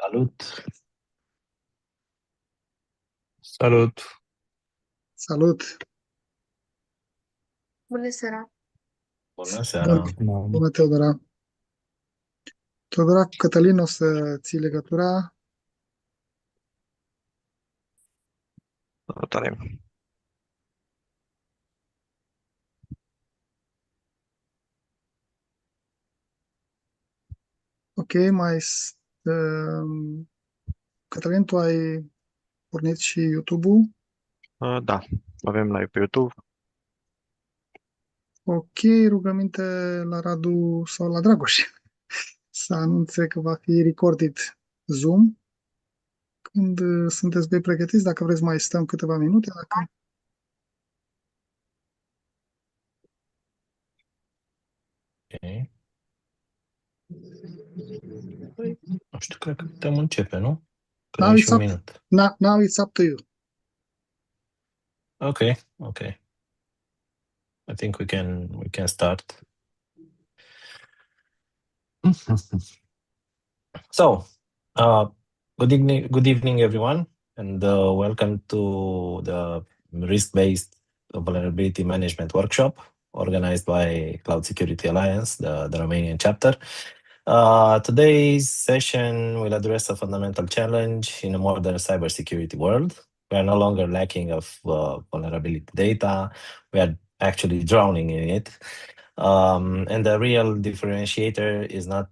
Salut! Salut! Salut! Bună seara! Bună Bun, seara! bună, Teodora! Teodora, cu Cătălin o să ții legătura. Salutare! Ok, Cătălin, tu ai pornit și YouTube-ul. Da, avem live pe YouTube. Ok, rugăminte la Radu sau la Dragoș să anunțe că va fi recorded Zoom. Când sunteți bine pregătiți, dacă vreți mai stăm câteva minute. Dacă... Ok. Păi, nu știu, cred că putem începe, nu? Că Now e it's și un up, minut. now it's up to you. Ok, ok. I think we can start. So, good evening, everyone, and welcome to the risk-based vulnerability management workshop organized by Cloud Security Alliance, the Romanian chapter. Today's session will address a fundamental challenge in a modern cybersecurity world. We are no longer lacking of vulnerability data. We are actually drowning in it. And the real differentiator is not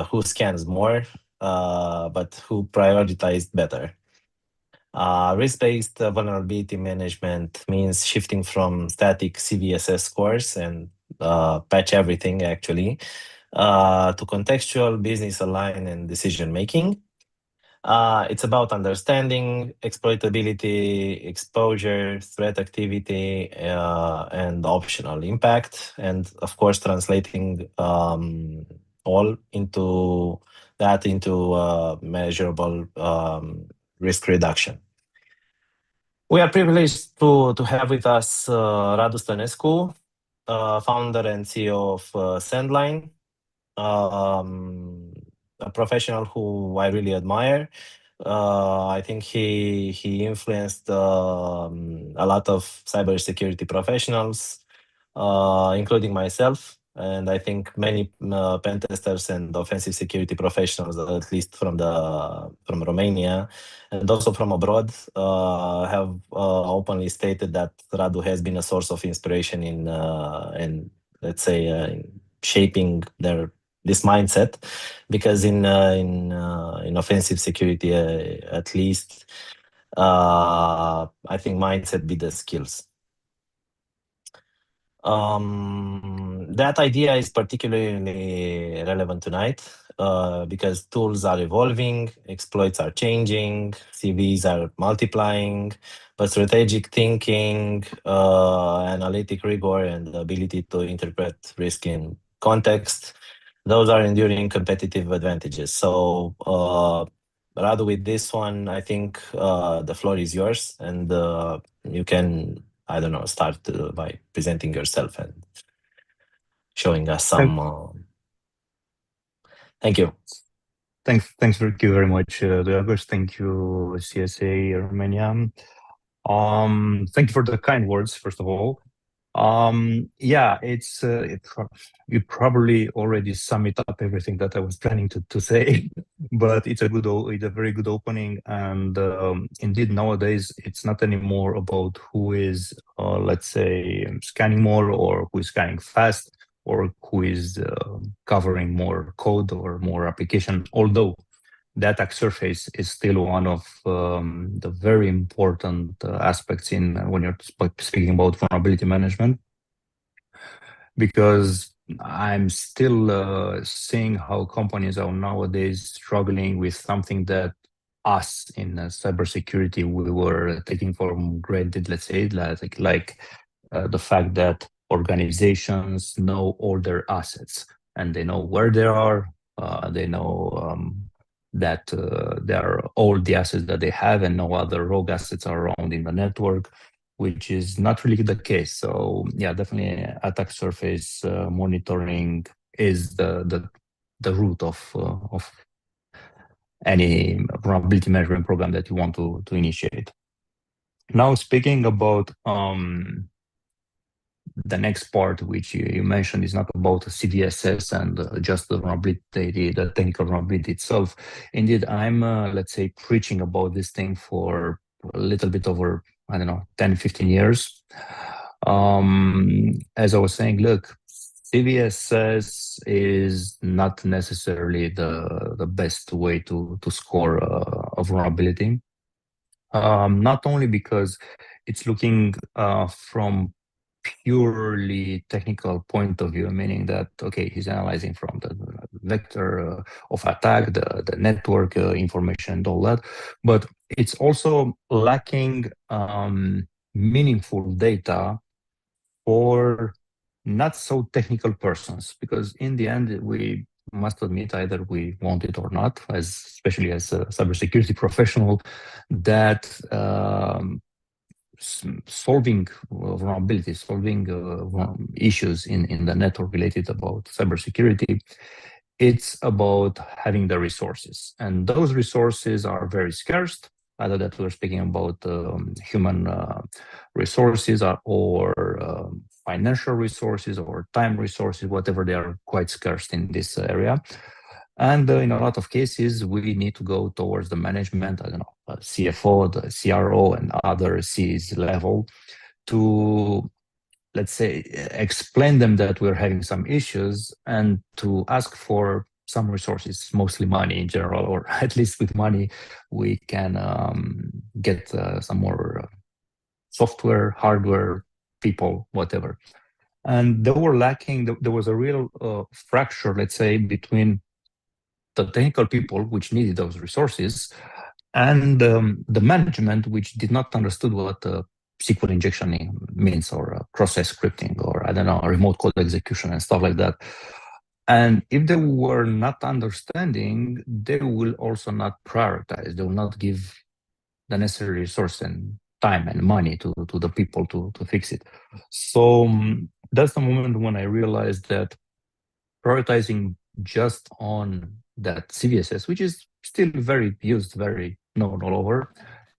who scans more, but who prioritized better. Risk-based vulnerability management means shifting from static CVSS scores and patch everything actually to contextual, business aligned and decision making. It's about understanding exploitability, exposure, threat activity, and optional impact, and of course translating all into measurable risk reduction. We are privileged to have with us Radu Stănescu, founder and CEO of Sendline, a professional who I really admire. I think he influenced a lot of cybersecurity professionals, including myself, and I think many pen testers and offensive security professionals, at least from Romania and also from abroad, have openly stated that Radu has been a source of inspiration in let's say in shaping this mindset, because in offensive security, at least, I think mindset be the skills. That idea is particularly relevant tonight because tools are evolving, exploits are changing, CVs are multiplying, but strategic thinking, analytic rigor, and the ability to interpret risk in context, those are enduring competitive advantages. So, Radu, with this one, I think the floor is yours, and you can, I don't know, start by presenting yourself and showing us some. Thank you. Thanks thank you very much, Dragos. Thank you, CSA Romania. Thank you for the kind words, first of all. Yeah, you probably already sum it up everything that I was planning to say, but it's a very good opening. And indeed, nowadays it's not anymore about who is, let's say, scanning more or who is scanning fast or who is covering more code or more application. Although the attack surface is still one of the very important aspects in when you're speaking about vulnerability management, because I'm still seeing how companies are nowadays struggling with something that us in cybersecurity we were taking for granted. Let's say like the fact that organizations know all their assets and they know where they are. They know that there are all the assets that they have and no other rogue assets are around in the network, which is not really the case. So yeah, definitely attack surface monitoring is the root of any vulnerability management program that you want to initiate. Now, speaking about the next part, which you mentioned, is not about CVSS and just the vulnerability, the technical vulnerability itself. Indeed, I'm, let's say, preaching about this thing for a little bit over, I don't know, 10, 15 years. As I was saying, look, CVSS is not necessarily the best way to score a vulnerability. Not only because it's looking from purely technical point of view, meaning that, okay, he's analyzing from the vector of attack, the network information and all that, but it's also lacking meaningful data for not so technical persons, because in the end, we must admit, either we want it or not, especially as a cybersecurity professional, that solving vulnerabilities, solving issues in the network related about cybersecurity, it's about having the resources. And those resources are very scarce, either that we're speaking about human resources or financial resources or time resources, whatever, they are quite scarce in this area. And in a lot of cases, we need to go towards the management, I don't know, CFO, the CRO, and other C's level to, let's say, explain them that we're having some issues and to ask for some resources, mostly money in general, or at least with money, we can get some more software, hardware, people, whatever. And they were lacking, there was a real fracture, let's say, between the technical people, which needed those resources, and the management, which did not understood what SQL injection means, or cross-site scripting, or I don't know, remote code execution and stuff like that. And if they were not understanding, they will also not prioritize. They will not give the necessary resource and time and money to the people to fix it. So that's the moment when I realized that prioritizing just on that CVSS, which is still very used, very known all over,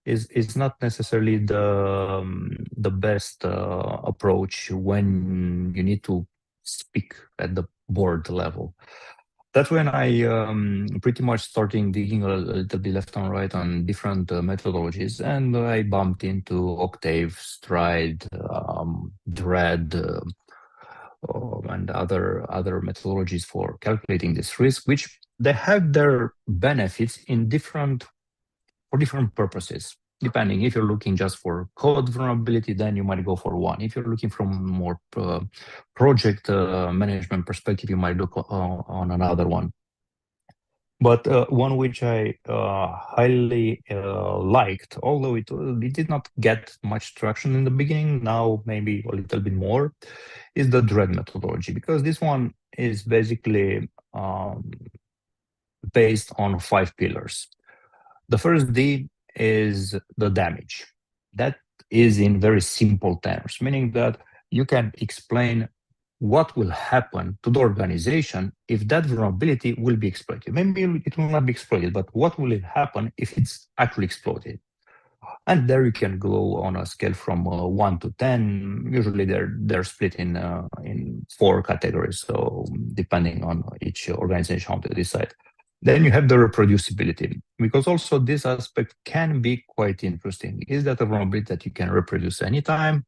is not necessarily the best approach when you need to speak at the board level. That's when I pretty much started digging a little bit left and right on different methodologies, and I bumped into Octave, Stride, Dread, and other methodologies for calculating this risk, which they have their benefits for different purposes. Depending, if you're looking just for code vulnerability, then you might go for one. If you're looking from more project management perspective, you might look on another one. But one which I highly liked, although it did not get much traction in the beginning, now maybe a little bit more, is the Dread methodology, because this one is basically based on 5 pillars. The first D is the damage. That is in very simple terms, meaning that you can explain what will happen to the organization if that vulnerability will be exploited. Maybe it will not be exploited, but what will it happen if it's actually exploited? And there you can go on a scale from 1 to 10. Usually they're split in 4 categories, so depending on each organization how to decide. Then you have the reproducibility, because also this aspect can be quite interesting. Is that a vulnerability that you can reproduce anytime?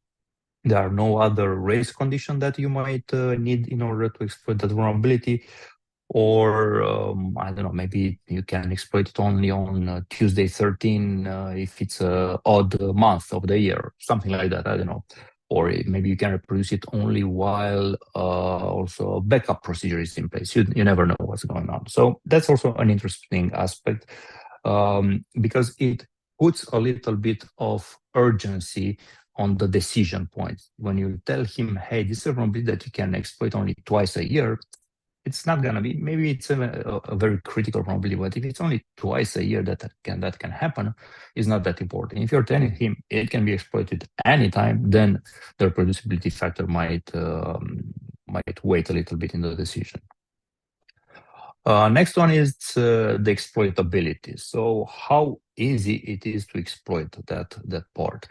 There are no other race condition that you might need in order to exploit that vulnerability. Or, I don't know, maybe you can exploit it only on Tuesday 13 if it's an odd month of the year, something like that, I don't know. Or maybe you can reproduce it only while also a backup procedure is in place. You never know what's going on. So that's also an interesting aspect, because it puts a little bit of urgency on the decision point. When you tell him, hey, this is a vulnerability that you can exploit only twice a year, it's not gonna be, maybe it's a very critical vulnerability, but if it's only twice a year that can happen, it's not that important. If you're telling him it can be exploited anytime, then the reproducibility factor might wait a little bit in the decision. Next one is the exploitability. So how easy it is to exploit that part?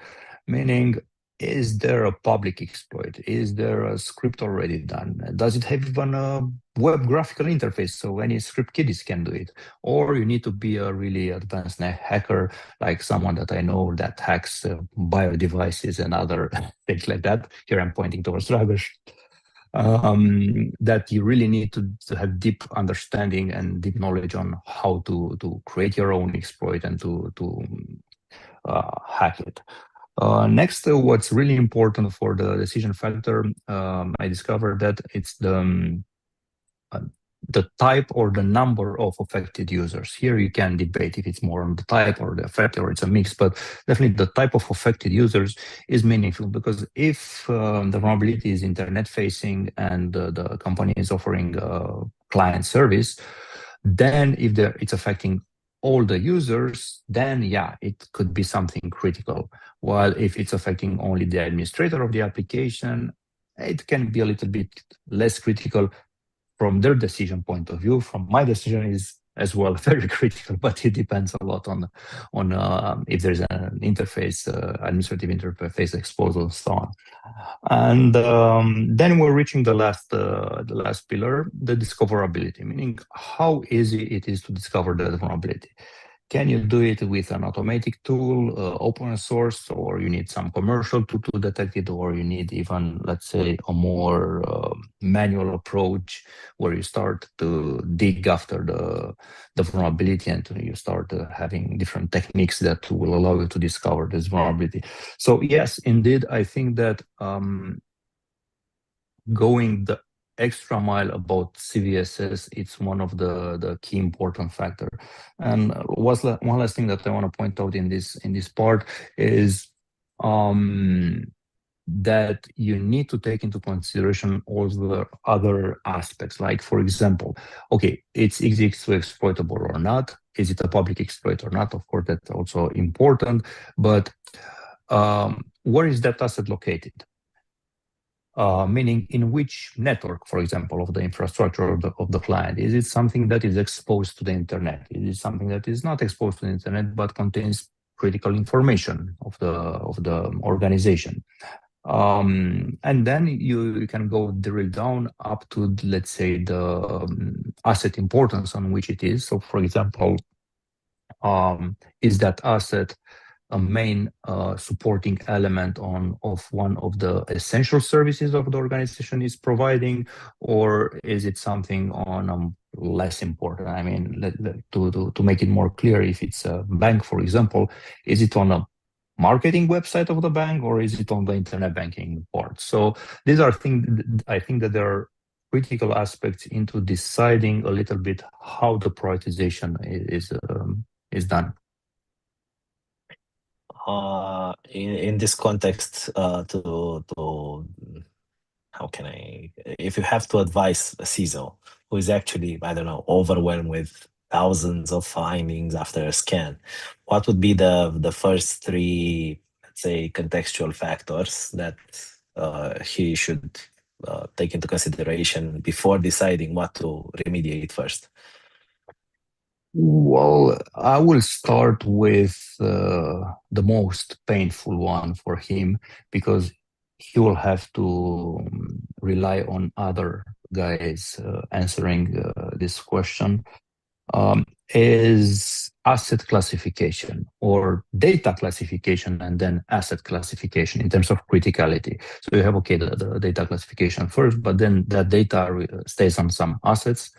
Meaning, is there a public exploit? Is there a script already done? Does it have even a web graphical interface so any script kiddies can do it? Or you need to be a really advanced hacker, like someone that I know that hacks bio devices and other things like that. Here I'm pointing towards Dragos. That you really need to have deep understanding and deep knowledge on how to create your own exploit and to hack it. Next, what's really important for the decision factor, I discovered that it's the type or the number of affected users. Here you can debate if it's more on the type or the affected or it's a mix, but definitely the type of affected users is meaningful, because if the vulnerability is internet facing and the company is offering client service, then if it's affecting all the users, then yeah, it could be something critical. While if it's affecting only the administrator of the application, it can be a little bit less critical from their decision point of view. From my decision is as well very critical, but it depends a lot on if there's an interface, administrative interface exposed and so on. And then we're reaching the last pillar, the discoverability, meaning how easy it is to discover the vulnerability. Can you do it with an automatic tool, open source, or you need some commercial tool to detect it, or you need even, let's say, a more manual approach where you start to dig after the vulnerability and you start having different techniques that will allow you to discover this vulnerability. So yes, indeed, I think that going the extra mile about CVSS, it's one of the key important factor. And one last thing that I want to point out in this part is that you need to take into consideration all the other aspects. Like, for example, okay, it's easy to exploitable or not. Is it a public exploit or not? Of course, that's also important. But where is that asset located? Meaning in which network, for example, of the infrastructure of the client? Is it something that is exposed to the internet? Is it something that is not exposed to the internet but contains critical information of the organization? And then you can go drill down up to, let's say, the asset importance on which it is. So, for example, is that asset a main supporting element of one of the essential services of the organization is providing, or is it something on less important? I mean, to make it more clear, if it's a bank, for example, is it on a marketing website of the bank, or is it on the internet banking part? So these are things, I think that there are critical aspects into deciding a little bit how the prioritization is done. In this context, how can I, if you have to advise a CISO who is actually, I don't know, overwhelmed with thousands of findings after a scan, what would be the first three, let's say, contextual factors that he should take into consideration before deciding what to remediate first? Well, I will start with the most painful one for him, because he will have to rely on other guys answering this question, is asset classification or data classification and then asset classification in terms of criticality. So you have, okay, the data classification first, but then that data stays on some assets,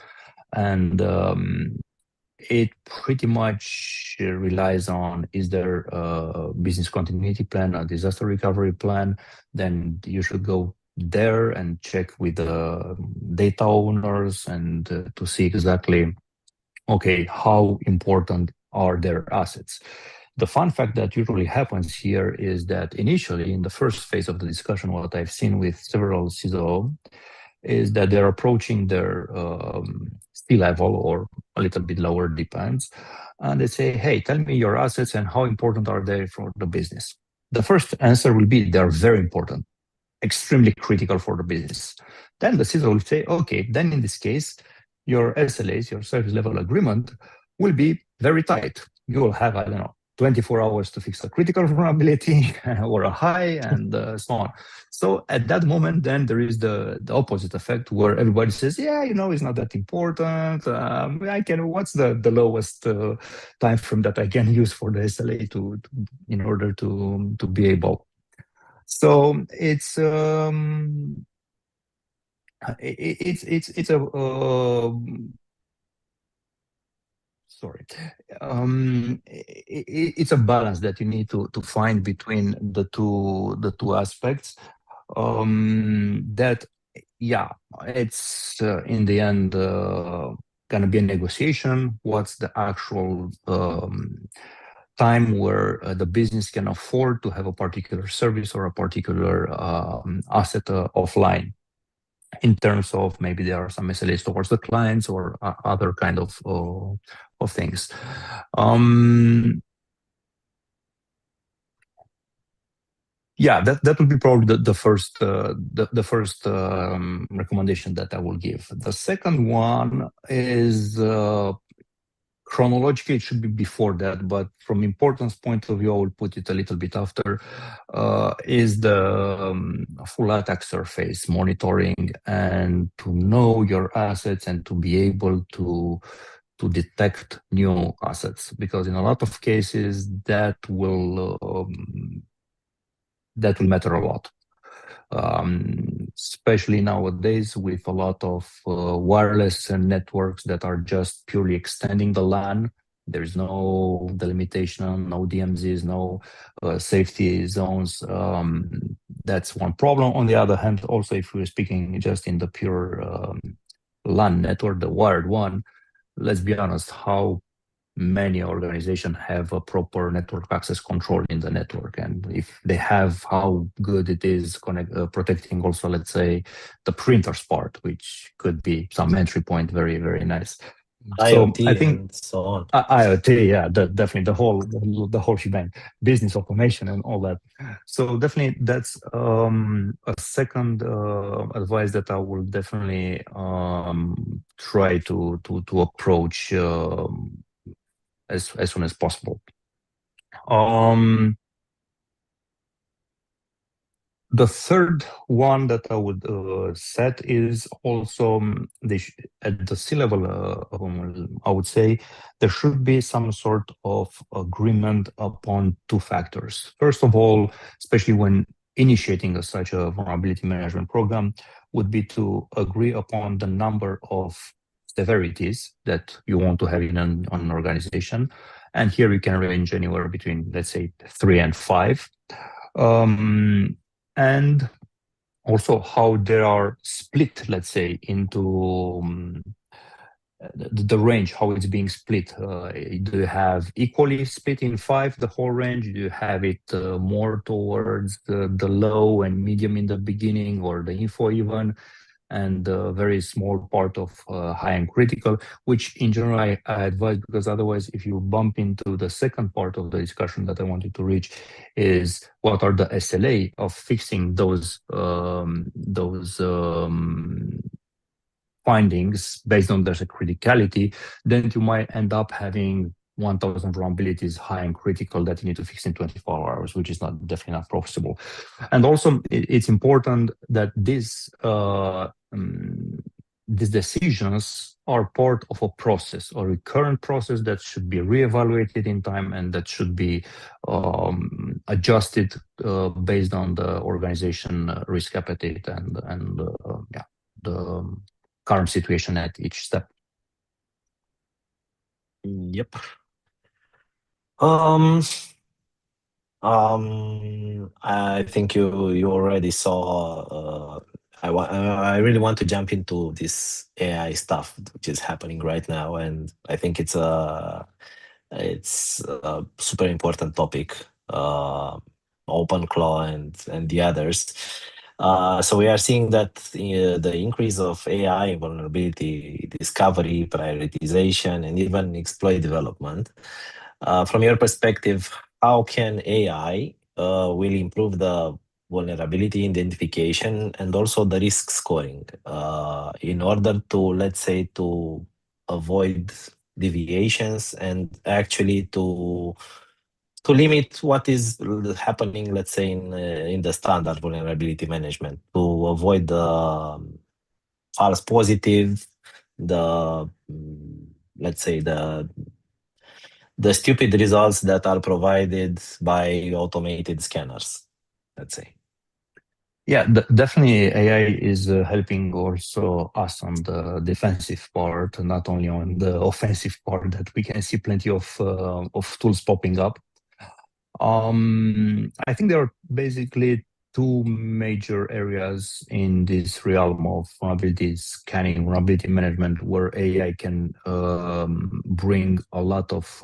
and it pretty much relies on, is there a business continuity plan, a disaster recovery plan? Then you should go there and check with the data owners and to see exactly, okay, how important are their assets? The fun fact that usually happens here is that initially, in the first phase of the discussion, what I've seen with several CISO is that they're approaching their C-level or a little bit lower, depends. And they say, hey, tell me your assets and how important are they for the business? The first answer will be they're very important, extremely critical for the business. Then the CISO will say, okay, then in this case, your SLAs, your service level agreement, will be very tight. You will have, I don't know, 24 hours to fix a critical vulnerability or a high, and so on. So at that moment, then there is the opposite effect where everybody says, yeah, it's not that important. What's the lowest time frame that I can use for the SLA in order to be able. So it's a sorry. It's a balance that you need to find between the two aspects. That, yeah, it's in the end gonna be a negotiation. What's the actual time where the business can afford to have a particular service or a particular asset offline, in terms of maybe there are some SLAs towards the clients or other kind of things. Yeah, that would be probably the first recommendation that I will give. The second one is chronologically it should be before that, but from importance point of view, I will put it a little bit after, is the full attack surface monitoring, and to know your assets and to be able to detect new assets, because in a lot of cases that will matter a lot. Especially nowadays with a lot of wireless networks that are just purely extending the LAN. There's no delimitation, no DMZs, no safety zones. That's one problem. On the other hand, also if we're speaking just in the pure LAN network, the wired one, let's be honest, how many organizations have a proper network access control in the network, and if they have, how good it is protecting also, let's say, the printers part, which could be some entry point, very, very nice. IoT, so I think, and so on. IoT, yeah, definitely the whole shebang, business automation and all that. So definitely that's a second advice that I will definitely try to approach as soon as possible. The third one that I would set is also at the C-level, I would say there should be some sort of agreement upon two factors. First of all, especially when initiating such a vulnerability management program, would be to agree upon the number of severities that you want to have in an organization. And here you can range anywhere between, let's say, 3 and 5. And also how they are split, let's say, into the range, how it's being split. Do you have equally split in 5 the whole range? Do you have it more towards the low and medium in the beginning, or the info even, and a very small part of high and critical, which in general I advise, because otherwise if you bump into the second part of the discussion that I wanted to reach, is what are the SLA of fixing those findings based on their criticality. Then you might end up having 1,000 vulnerabilities high and critical that you need to fix in 24 hours, which is definitely not possible. And also, it's important that these decisions are part of a process, a recurrent process that should be reevaluated in time, and that should be adjusted based on the organization risk appetite and the current situation at each step. Yep. I think you already saw. I really want to jump into this AI stuff which is happening right now, and I think it's a super important topic. OpenClaw and the others. So we are seeing that the increase of AI vulnerability discovery, prioritization, and even exploit development. From your perspective, how can AI will improve the vulnerability identification and also the risk scoring in order to, let's say, to avoid deviations and actually to limit what is happening, let's say, in the standard vulnerability management, to avoid the false positive, the let's say the stupid results that are provided by automated scanners, let's say. Yeah, definitely AI is helping also us on the defensive part, not only on the offensive part, that we can see plenty of tools popping up. I think there are basically two major areas in this realm of vulnerability scanning, vulnerability management, where AI can bring a lot of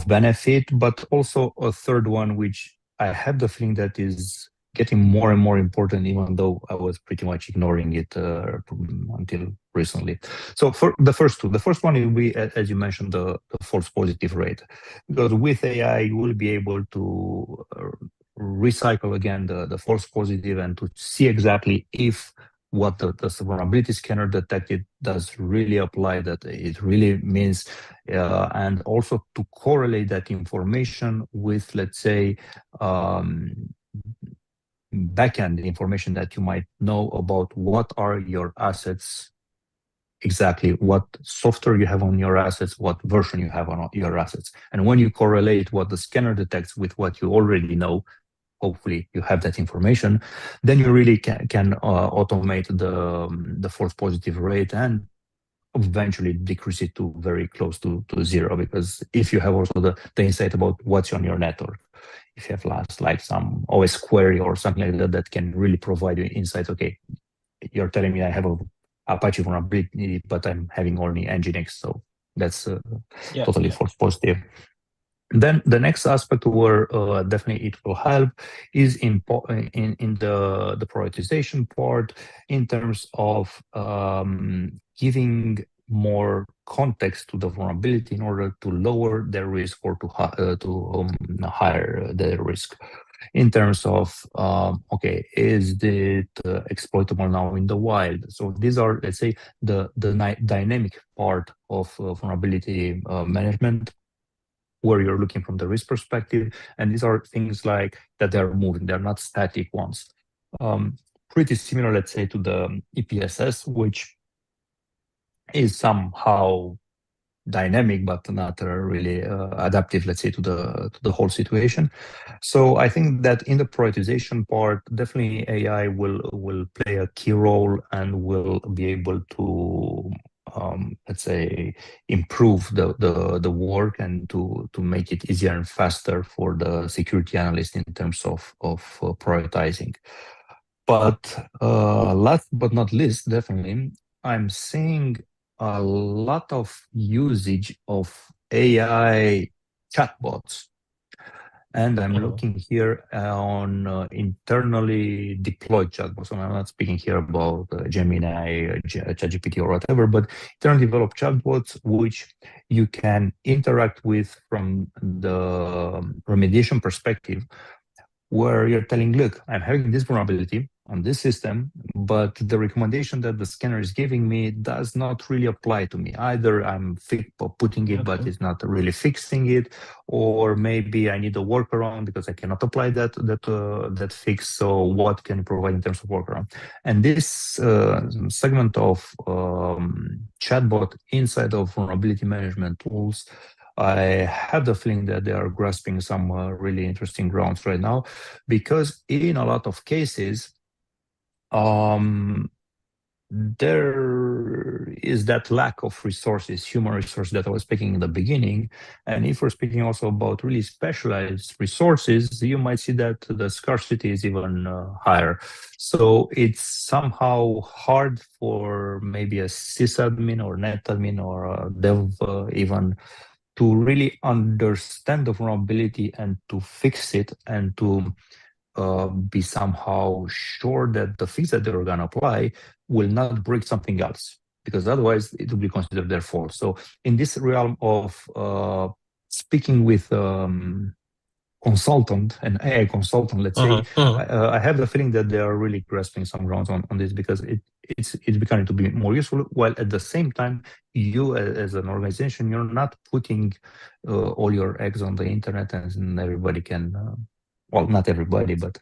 benefit, but also a third one, which I have the feeling that is getting more and more important, even though I was pretty much ignoring it until recently. So for the first two, the first one will be, as you mentioned, the false positive rate. Because with AI, you will be able to recycle again the false positive and to see exactly if what the vulnerability scanner detected does really apply, that it really means, and also to correlate that information with, let's say, backend information that you might know about what are your assets, exactly what software you have on your assets, what version you have on your assets. And when you correlate what the scanner detects with what you already know, hopefully you have that information, then you really can automate the false positive rate and eventually decrease it to very close to zero. Because if you have also the insight about what's on your network, if you have like some OS query or something like that, that can really provide you insight. Okay, you're telling me I have a Apache vulnerability, but I'm having only Nginx, so that's totally false positive. Then the next aspect where definitely it will help is in the prioritization part, in terms of giving more context to the vulnerability in order to lower their risk or to higher their risk. In terms of, okay, is it exploitable now in the wild? So these are, let's say, the dynamic part of vulnerability management, where you're looking from the risk perspective. And these are things like that they're moving, they're not static ones. Pretty similar, let's say, to the EPSS, which is somehow dynamic, but not really adaptive, let's say, to the whole situation. So I think that in the prioritization part, definitely AI will play a key role and will be able to let's say, improve the work and to make it easier and faster for the security analyst in terms of prioritizing. But last but not least, definitely, I'm seeing a lot of usage of AI chatbots. And I'm looking here on internally deployed chatbots. And I'm not speaking here about Gemini, ChatGPT, or whatever, but internally developed chatbots, which you can interact with from the remediation perspective, where you're telling, look, I'm having this vulnerability on this system, but the recommendation that the scanner is giving me does not really apply to me. Either I'm putting it, but it's not really fixing it, or maybe I need a workaround because I cannot apply that fix. So what can you provide in terms of workaround? And this segment of chatbot inside of vulnerability management tools, I have the feeling that they are grasping some really interesting grounds right now, because in a lot of cases, there is that lack of resources, human resources, that I was speaking in the beginning. And if we're speaking also about really specialized resources, you might see that the scarcity is even higher. So it's somehow hard for maybe a sysadmin or netadmin or a dev even to really understand the vulnerability and to fix it, and to be somehow sure that the fix that they're going to apply will not break something else, because otherwise it will be considered their fault. So in this realm of speaking with consultant, an AI consultant, let's say, Mhm. I have the feeling that they are really grasping some grounds on this because it's becoming to be more useful. While at the same time, you as an organization, you're not putting all your eggs on the internet, and everybody can. Well, not everybody, but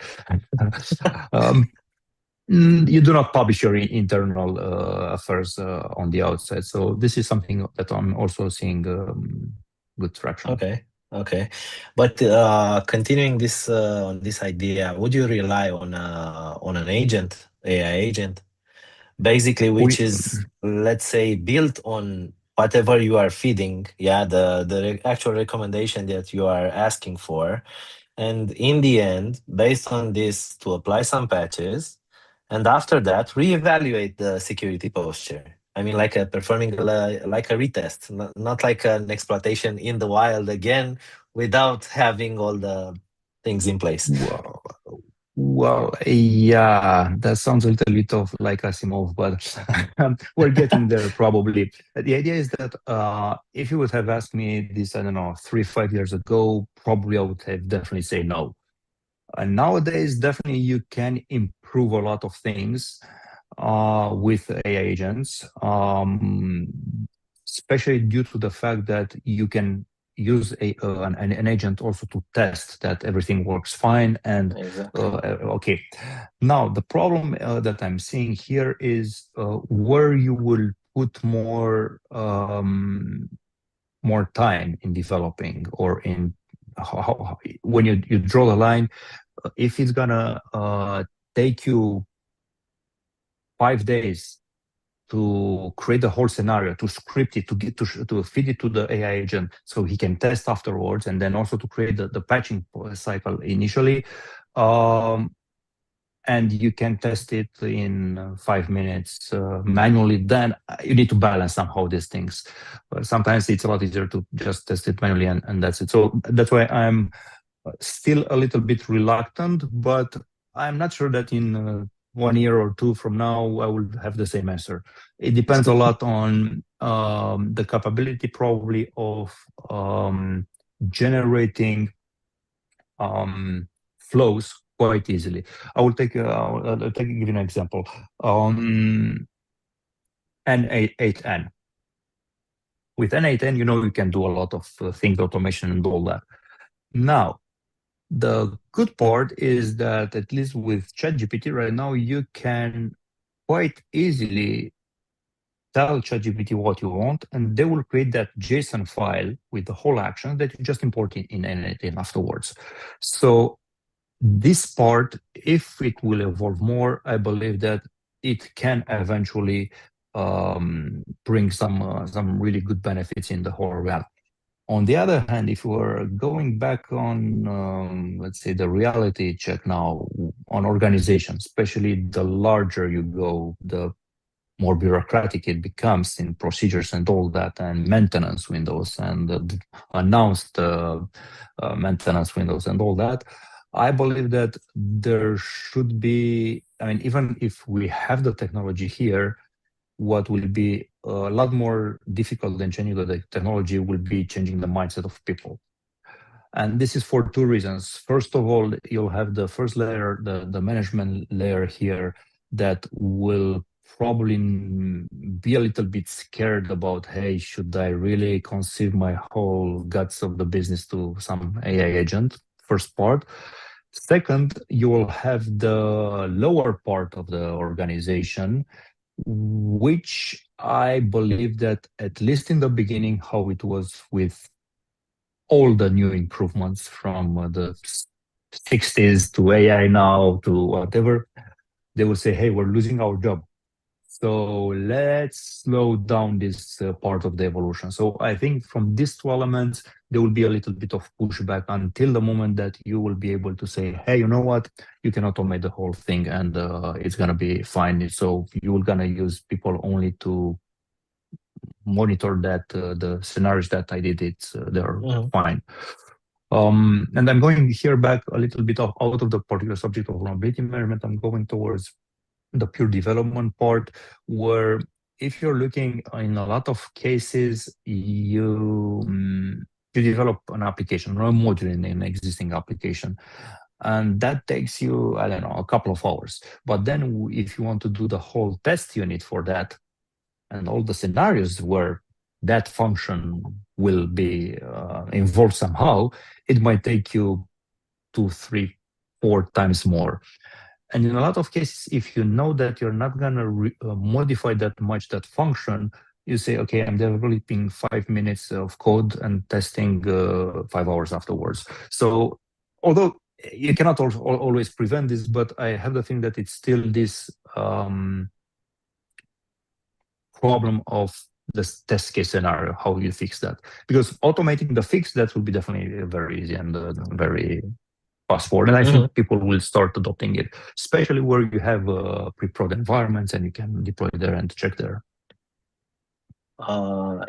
um, you do not publish your internal affairs on the outside. So this is something that I'm also seeing good traction. Okay. But continuing this on this idea, would you rely on an agent, AI agent, basically, which is, let's say, built on whatever you are feeding, the actual recommendation that you are asking for, and in the end, based on this, to apply some patches, and after that, reevaluate the security posture. I mean, like performing like a retest, not like an exploitation in the wild again, without having all the things in place. Well, yeah, that sounds a little bit of like Asimov, but we're getting there probably. The idea is that if you would have asked me this, I don't know, 3, 5 years ago, probably I would have definitely say no. And nowadays, definitely you can improve a lot of things with AI agents, especially due to the fact that you can use an agent also to test that everything works fine. And Exactly. okay, now the problem that I'm seeing here is where you will put more time in developing, or in when you draw the line. If it's gonna take you 5 days to create the whole scenario, to script it, to feed it to the AI agent so he can test afterwards, and then also to create the patching cycle initially, and you can test it in 5 minutes manually, then you need to balance somehow these things. Sometimes it's a lot easier to just test it manually, and that's it. So that's why I'm still a little bit reluctant, but I'm not sure that in 1 year or two from now I will have the same answer. It depends a lot on the capability probably of generating flows quite easily. I will give you an example. N8N. With N8N, you can do a lot of things, automation and all that. Now, the good part is that at least with ChatGPT right now, you can quite easily tell ChatGPT what you want, and they will create that JSON file with the whole action that you just import in N8N afterwards. So this part, if it will evolve more, I believe that it can eventually bring some really good benefits in the whole realm. On the other hand, if we're going back on, let's say, the reality check now on organizations, especially the larger you go, the more bureaucratic it becomes in procedures and all that, and maintenance windows and announced maintenance windows and all that, I believe that there should be, I mean, even if we have the technology here, what will be a lot more difficult than changing the technology will be changing the mindset of people. And this is for two reasons. First of all, you'll have the first layer, the management layer here, that will probably be a little bit scared about, hey, should I really conceive my whole guts of the business to some AI agent? First part. Second, you will have the lower part of the organization, which I believe that at least in the beginning, how it was with all the new improvements from the 60s to AI now to whatever, they will say, hey, we're losing our job. So let's slow down this part of the evolution. So I think from these two elements, there will be a little bit of pushback until the moment that you will be able to say, hey, you know what? You can automate the whole thing and it's going to be fine. So you're going to use people only to monitor that the scenarios that I did, they're fine. And I'm going here back a little bit out of the particular subject of vulnerability management. I'm going towards the pure development part, where if you're looking in a lot of cases, you you develop an application or a module in an existing application. And that takes you, I don't know, a couple of hours. But then if you want to do the whole test unit for that and all the scenarios where that function will be involved somehow, it might take you 2, 3, 4 times more. And in a lot of cases, if you know that you're not going to modify that much that function, you say, okay, I'm developing 5 minutes of code and testing 5 hours afterwards. So although you cannot always prevent this, but I have the feeling that it's still this problem of the test case scenario, how you fix that. Because automating the fix, that will be definitely very easy and very fast forward. And I think people will start adopting it, especially where you have pre-prod environments and you can deploy there and check there.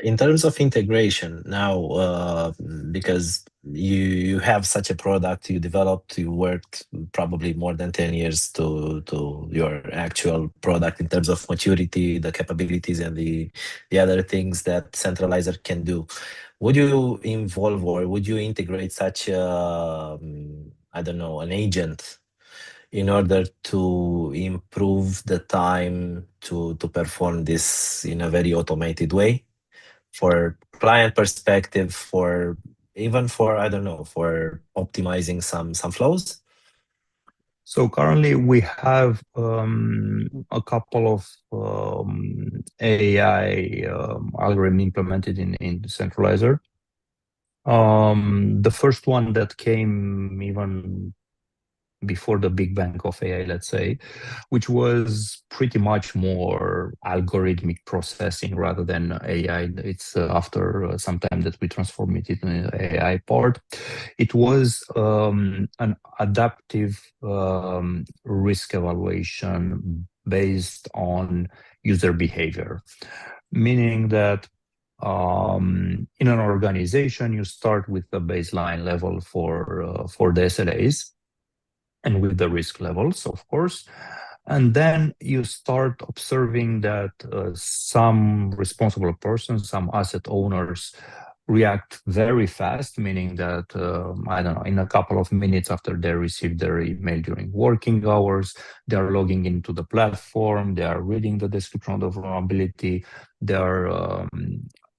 In terms of integration now, because you have such a product you developed, you worked probably more than 10 years to your actual product in terms of maturity, the capabilities, and the other things that Centralizer can do. Would you involve or would you integrate such I don't know, an agent in order to improve the time to perform this in a very automated way for client perspective, for even for, I don't know, for optimizing some flows? So currently we have a couple of AI algorithm implemented in Centralizer. The first one that came even before the big bang of AI, let's say, which was pretty much more algorithmic processing rather than AI. It's after some time that we transformed it into an AI part. It was an adaptive risk evaluation based on user behavior, meaning that in an organization, you start with the baseline level for the SLAs and with the risk levels, of course. And then you start observing that some responsible persons, some asset owners react very fast, meaning that, I don't know, in a couple of minutes after they receive their email during working hours, they are logging into the platform, they are reading the description of the vulnerability, they are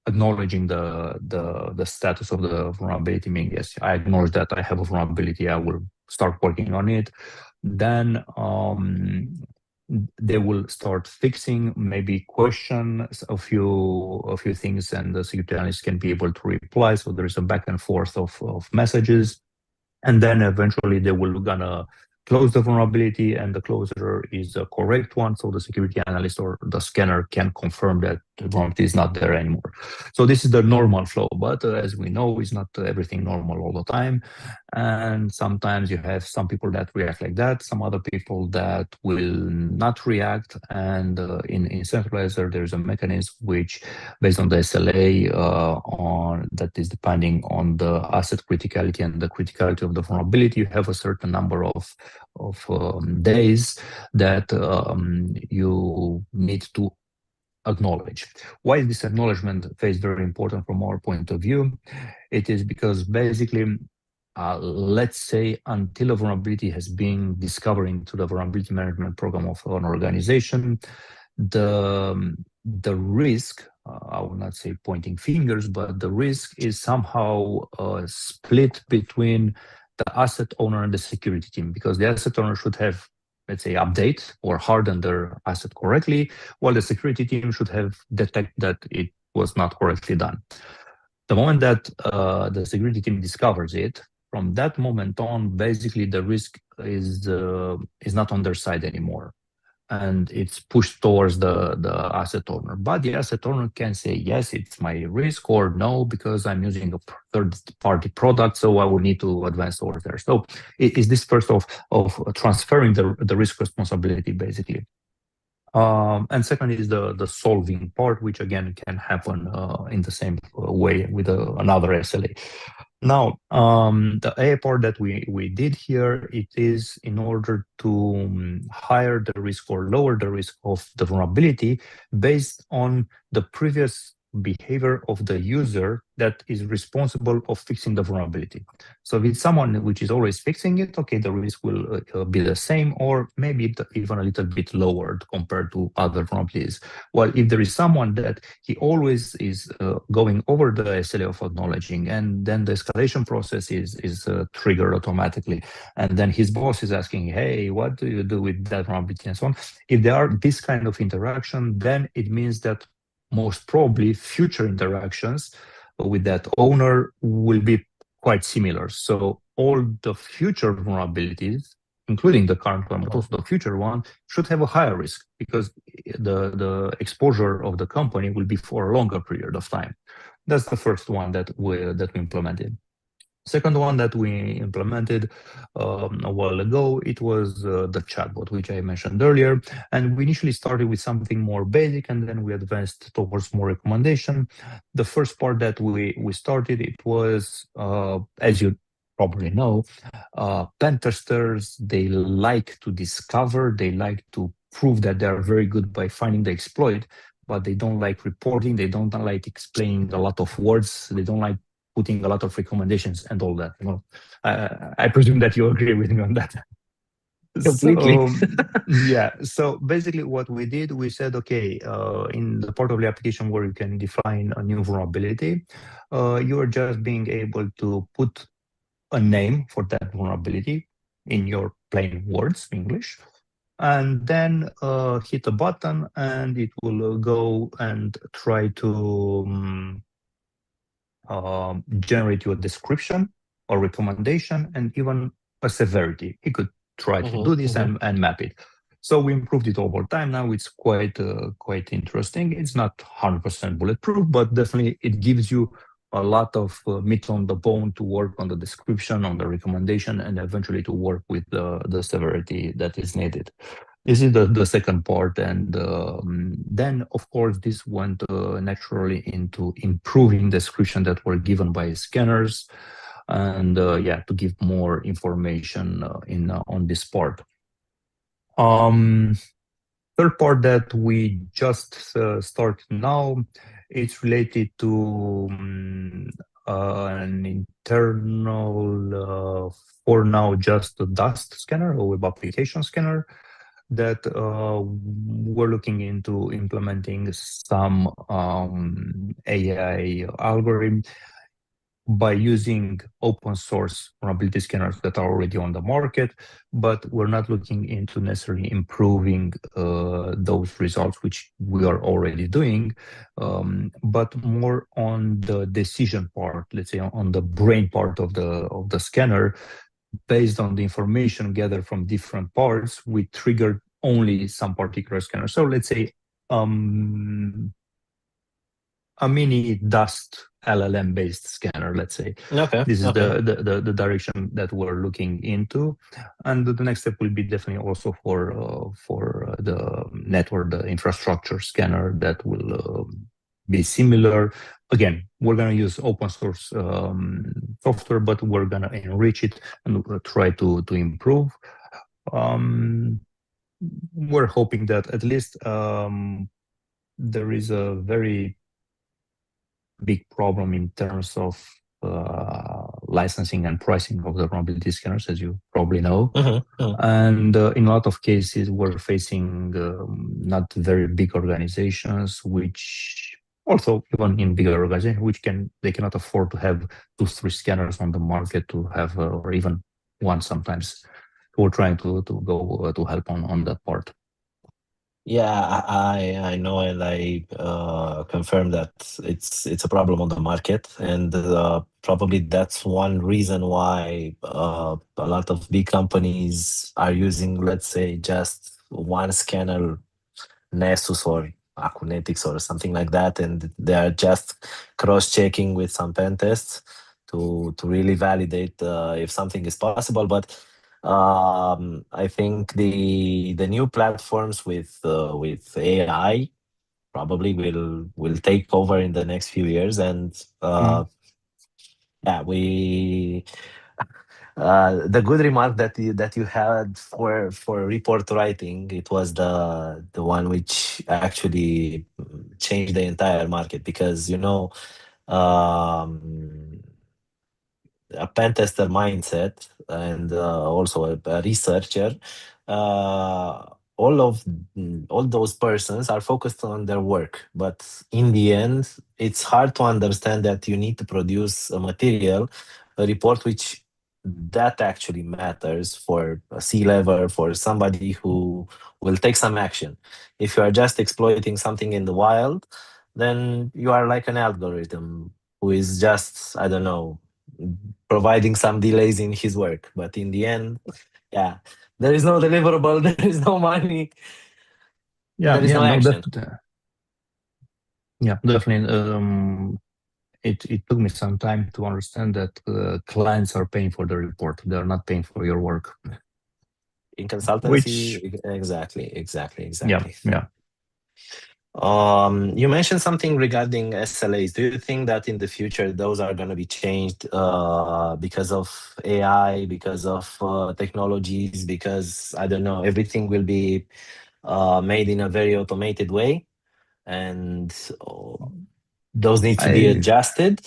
acknowledging the status of the vulnerability, meaning, yes, I acknowledge that I have a vulnerability, I will start working on it. Then they will start fixing, maybe question a few things, and the security analyst can be able to reply. So there is a back and forth of messages, and then eventually they will gonna close the vulnerability, and the closure is a correct one. So the security analyst or the scanner can confirm that the vulnerability is not there anymore. So this is the normal flow, but as we know, it's not everything normal all the time. And sometimes you have some people that react like that, some other people that will not react. And in Centralizer, there's a mechanism which, based on the SLA, that is depending on the asset criticality and the criticality of the vulnerability, you have a certain number of days that you need to acknowledge. Why is this acknowledgement phase very important from our point of view? It is because basically, let's say until a vulnerability has been discovered into the vulnerability management program of an organization, the risk, I will not say pointing fingers, but the risk is somehow split between the asset owner and the security team, because the asset owner should have, let's say, update or harden their asset correctly, while the security team should have detect that it was not correctly done. The moment that the security team discovers it, from that moment on, basically the risk is not on their side anymore, and it's pushed towards the asset owner. But the asset owner can say, yes, it's my risk, or no, because I'm using a third-party product, so I will need to advance towards there. So it is this first of transferring the risk responsibility, basically. And second is the solving part, which again can happen in the same way with another SLA. Now, the A part that we did here, it is in order to higher the risk or lower the risk of the vulnerability based on the previous behavior of the user that is responsible of fixing the vulnerability. So if it's someone which is always fixing it, okay, the risk will be the same, or maybe even a little bit lowered compared to other vulnerabilities. While if there is someone that he always is going over the SLA of acknowledging, and then the escalation process is triggered automatically, and then his boss is asking, hey, what do you do with that vulnerability and so on. If there are this kind of interaction, then it means that most probably future interactions with that owner will be quite similar. So all the future vulnerabilities, including the current one, but also the future one, should have a higher risk because the exposure of the company will be for a longer period of time. That's the first one that we implemented. Second one that we implemented a while ago, it was the chatbot, which I mentioned earlier. And we initially started with something more basic, and then we advanced towards more recommendation. The first part that we started, it was, as you probably know, pen testers, they like to discover, they like to prove that they are very good by finding the exploit, but they don't like reporting, they don't like explaining a lot of words, they don't like putting a lot of recommendations and all that. You know, I presume that you agree with me on that. Completely. Yeah. So basically, what we did, we said, okay, in the part of the application where you can define a new vulnerability, you are just being able to put a name for that vulnerability in your plain words, English, and then hit a button, and it will go and try to generate you a description or recommendation and even a severity. It could try to do this and map it. So we improved it over time. Now it's quite interesting. It's not 100% bulletproof, but definitely it gives you a lot of meat on the bone to work on the description, on the recommendation, and eventually to work with the severity that is needed. This is the second part, and then of course this went naturally into improving description that were given by scanners, and yeah, to give more information on this part. Third part that we just start now, it's related to an internal, for now, just a Dust scanner or web application scanner that we're looking into implementing some AI algorithm by using open source vulnerability scanners that are already on the market, but we're not looking into necessarily improving those results, which we are already doing, but more on the decision part, let's say on the brain part of the scanner. Based on the information gathered from different parts, we triggered only some particular scanner. So let's say a mini Dust LLM based scanner, let's say. Okay. This is the direction that we're looking into, and the next step will be definitely also for the network, the infrastructure scanner that will be similar. Again, we're going to use open source software, but we're going to enrich it and try to improve. We're hoping that at least there is a very big problem in terms of licensing and pricing of the vulnerability scanners, as you probably know. And in a lot of cases, we're facing not very big organizations, which also even in bigger organizations, they cannot afford to have 2-3 scanners on the market to have, or even one sometimes. We're trying to go to help on that part. Yeah, I know, and I confirm that it's a problem on the market, and probably that's one reason why a lot of big companies are using, let's say, just one scanner, Nessus or Acunetics or something like that, and they are just cross-checking with some pen tests to really validate if something is possible. But I think the new platforms with AI probably will take over in the next few years, and yeah, The good remark that you had for report writing, it was the one which actually changed the entire market, because um, a pen tester mindset and also a researcher, uh, all those persons are focused on their work, but in the end it's hard to understand that you need to produce a material, a report which that actually matters for a C-level, for somebody who will take some action. If you are just exploiting something in the wild, then you are like an algorithm who is just, I don't know, providing some delays in his work. But in the end, yeah, there is no deliverable, there is no money, there is no action. Definitely. It took me some time to understand that clients are paying for the report. They're not paying for your work. In consultancy, exactly. Yeah. You mentioned something regarding SLAs. Do you think that in the future those are going to be changed because of AI, because of technologies, because, I don't know, everything will be made in a very automated way, and those need to be adjusted?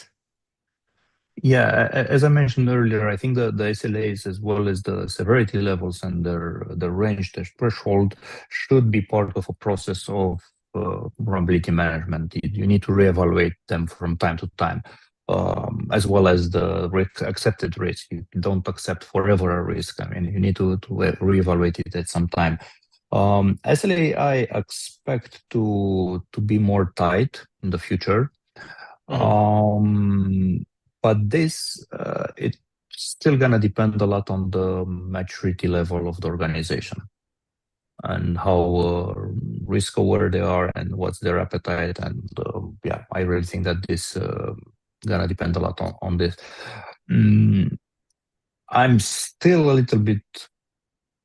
Yeah, as I mentioned earlier, I think the SLAs, as well as the severity levels and the range, the threshold, should be part of a process of vulnerability management. You need to reevaluate them from time to time, as well as the accepted risk. You don't accept forever a risk. I mean, you need to reevaluate it at some time. SLA, I expect to be more tight in the future. But this, it's still gonna depend a lot on the maturity level of the organization and how risk aware they are and what's their appetite. And yeah, I really think that this gonna depend a lot on this. I'm still a little bit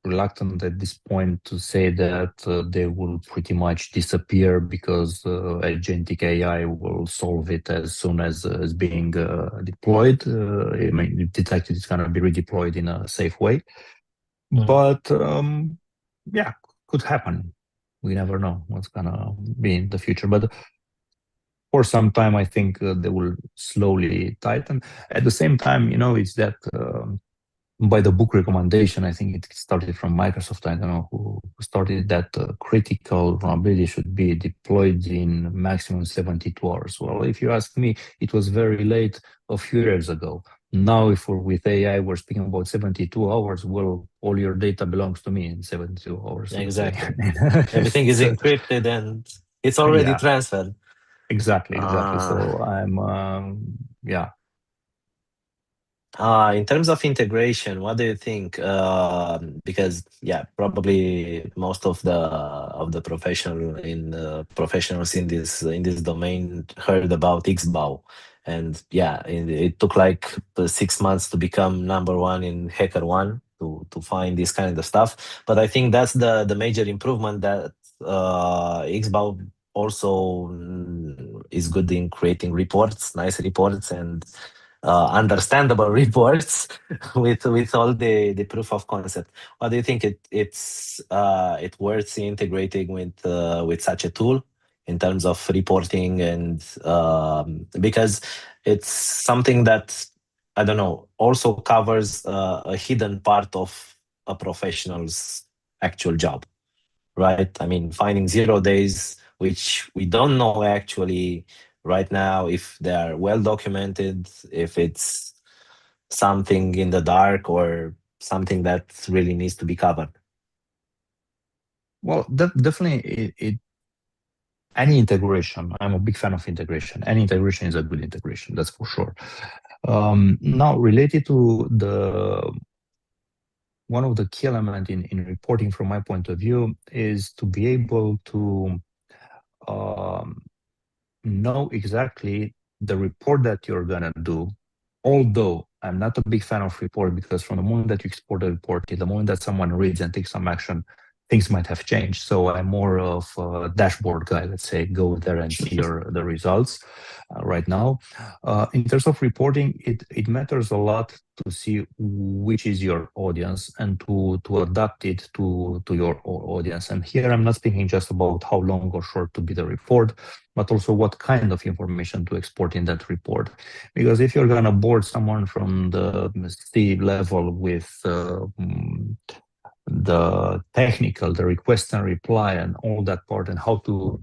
reluctant at this point to say that they will pretty much disappear because agentic AI will solve it as soon as being deployed. I mean, if detected, it's going to be redeployed in a safe way. But yeah, could happen. We never know what's going to be in the future. But for some time, I think they will slowly tighten. At the same time, it's that by the book recommendation, I think it started from Microsoft, I don't know who started that critical vulnerability should be deployed in maximum 72 hours. Well, if you ask me, it was very late a few years ago. Now, if we're with AI, we're speaking about 72 hours. Well, all your data belongs to me in 72 hours. Exactly. Everything is encrypted and it's already transferred. Exactly. So I'm, yeah. In terms of integration, what do you think? Because probably most of the professionals in this domain heard about XBOW, and it took like 6 months to become #1 in HackerOne to find this kind of stuff. But I think that's the major improvement, that XBOW also is good in creating reports, nice reports, and understandable reports with all the proof of concept. What do you think it's worth integrating with such a tool in terms of reporting, and because it's something that, I don't know, also covers a hidden part of a professional's actual job, right? I mean, finding 0 days, which we don't know actually right now if they are well documented, if it's something in the dark or something that really needs to be covered. Well, definitely, any integration, I'm a big fan of integration. Any integration is a good integration, that's for sure. Now, related to one of the key elements in reporting from my point of view is to be able to know exactly the report that you're gonna do. Although I'm not a big fan of report, because from the moment that you export a report, the moment that someone reads and takes some action, things might have changed. So I'm more of a dashboard guy, let's say, go there and see the results right now. In terms of reporting, it matters a lot to see which is your audience and to adapt it to your audience. And here I'm not speaking just about how long or short to be the report, but also what kind of information to export in that report. Because if you're gonna board someone from the C-level with the technical, the request and reply, and all that part, and how to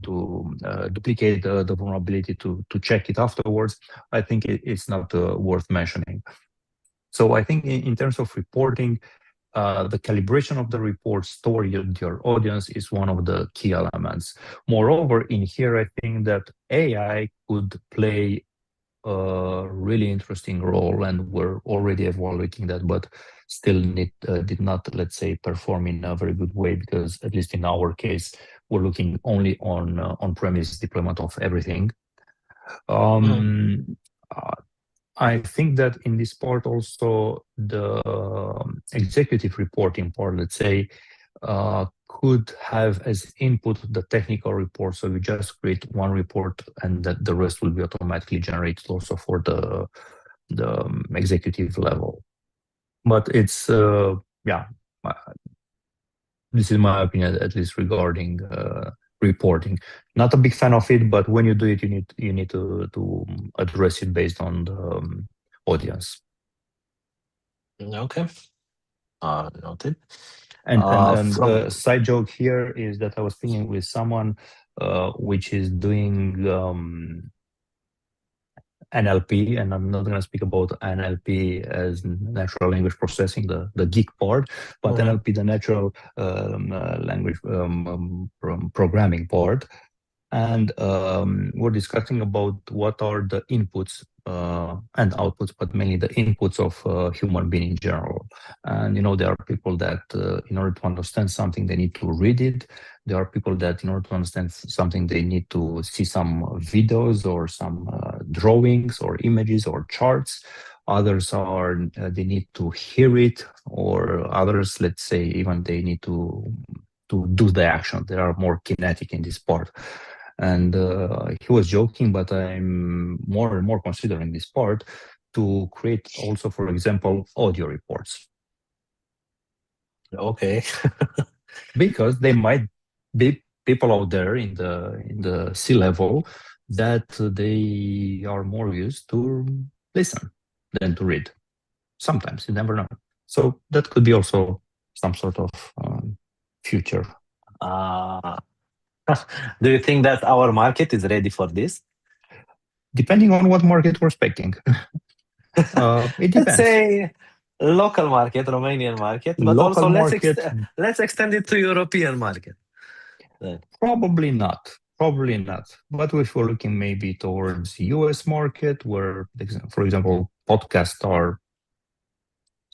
duplicate the vulnerability to check it afterwards, I think it's not worth mentioning. So I think in terms of reporting, the calibration of the reports toward your audience is one of the key elements. Moreover, in here, I think that AI could play a really interesting role, and we're already evaluating that, but still did not, let's say, perform in a very good way, because at least in our case, we're looking only on on-premise deployment of everything. I think that in this part also, the executive reporting part, let's say, could have as input the technical report. So you just create one report and that the rest will be automatically generated also for the executive level. But it's, yeah, this is my opinion, at least regarding reporting. Not a big fan of it, but when you do it, you need to address it based on the audience. Okay. Noted. And side joke here is that I was speaking with someone which is doing NLP, and I'm not going to speak about NLP as natural language processing, the geek part, but NLP, the natural language programming part. And we're discussing about what are the inputs and outputs, but mainly the inputs of human being in general. And, there are people that in order to understand something, they need to read it. There are people that in order to understand something, they need to see some videos or some drawings or images or charts. Others are, they need to hear it, or others, let's say, even they need to do the action. They are more kinetic in this part. And he was joking, but I'm more and more considering this part to create also, for example, audio reports. Okay. Because they might be people out there in the C-level that they are more used to listen than to read. Sometimes, you never know. So that could be also some sort of future. Do you think that our market is ready for this? Depending on what market we're expecting. It depends. Let's say local market, Romanian market, but Local also market, let's extend it to European market. Probably not. Probably not. But if we're looking maybe towards US market, where, for example, podcasts are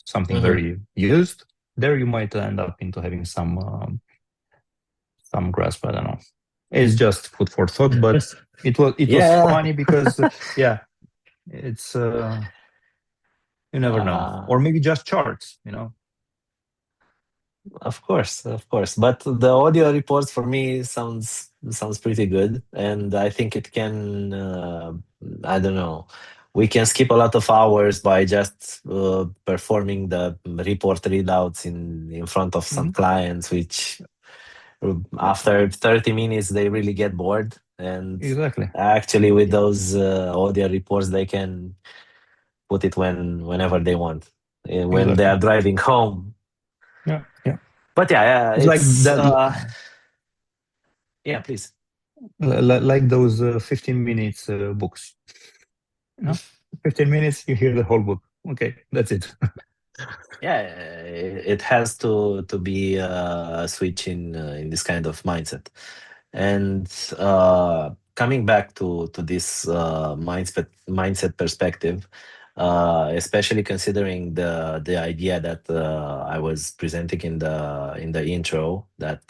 something very used, there you might end up into having some grasp. I don't know. It's just food for thought, but it was funny because it's you never know, or maybe just charts, Of course. But the audio reports for me sounds pretty good, and I think it can. I don't know. We can skip a lot of hours by just performing the report readouts in front of some clients, which after 30 minutes they really get bored. And exactly, actually, with those audio reports, they can put it whenever they want, when they are driving home. Yeah. But it's like that. Yeah, please. Like those 15 minutes books. 15 minutes, you hear the whole book. Okay, that's it. Yeah, it has to be a switch in this kind of mindset. And coming back to this mindset perspective, especially considering the idea that I was presenting in the intro, that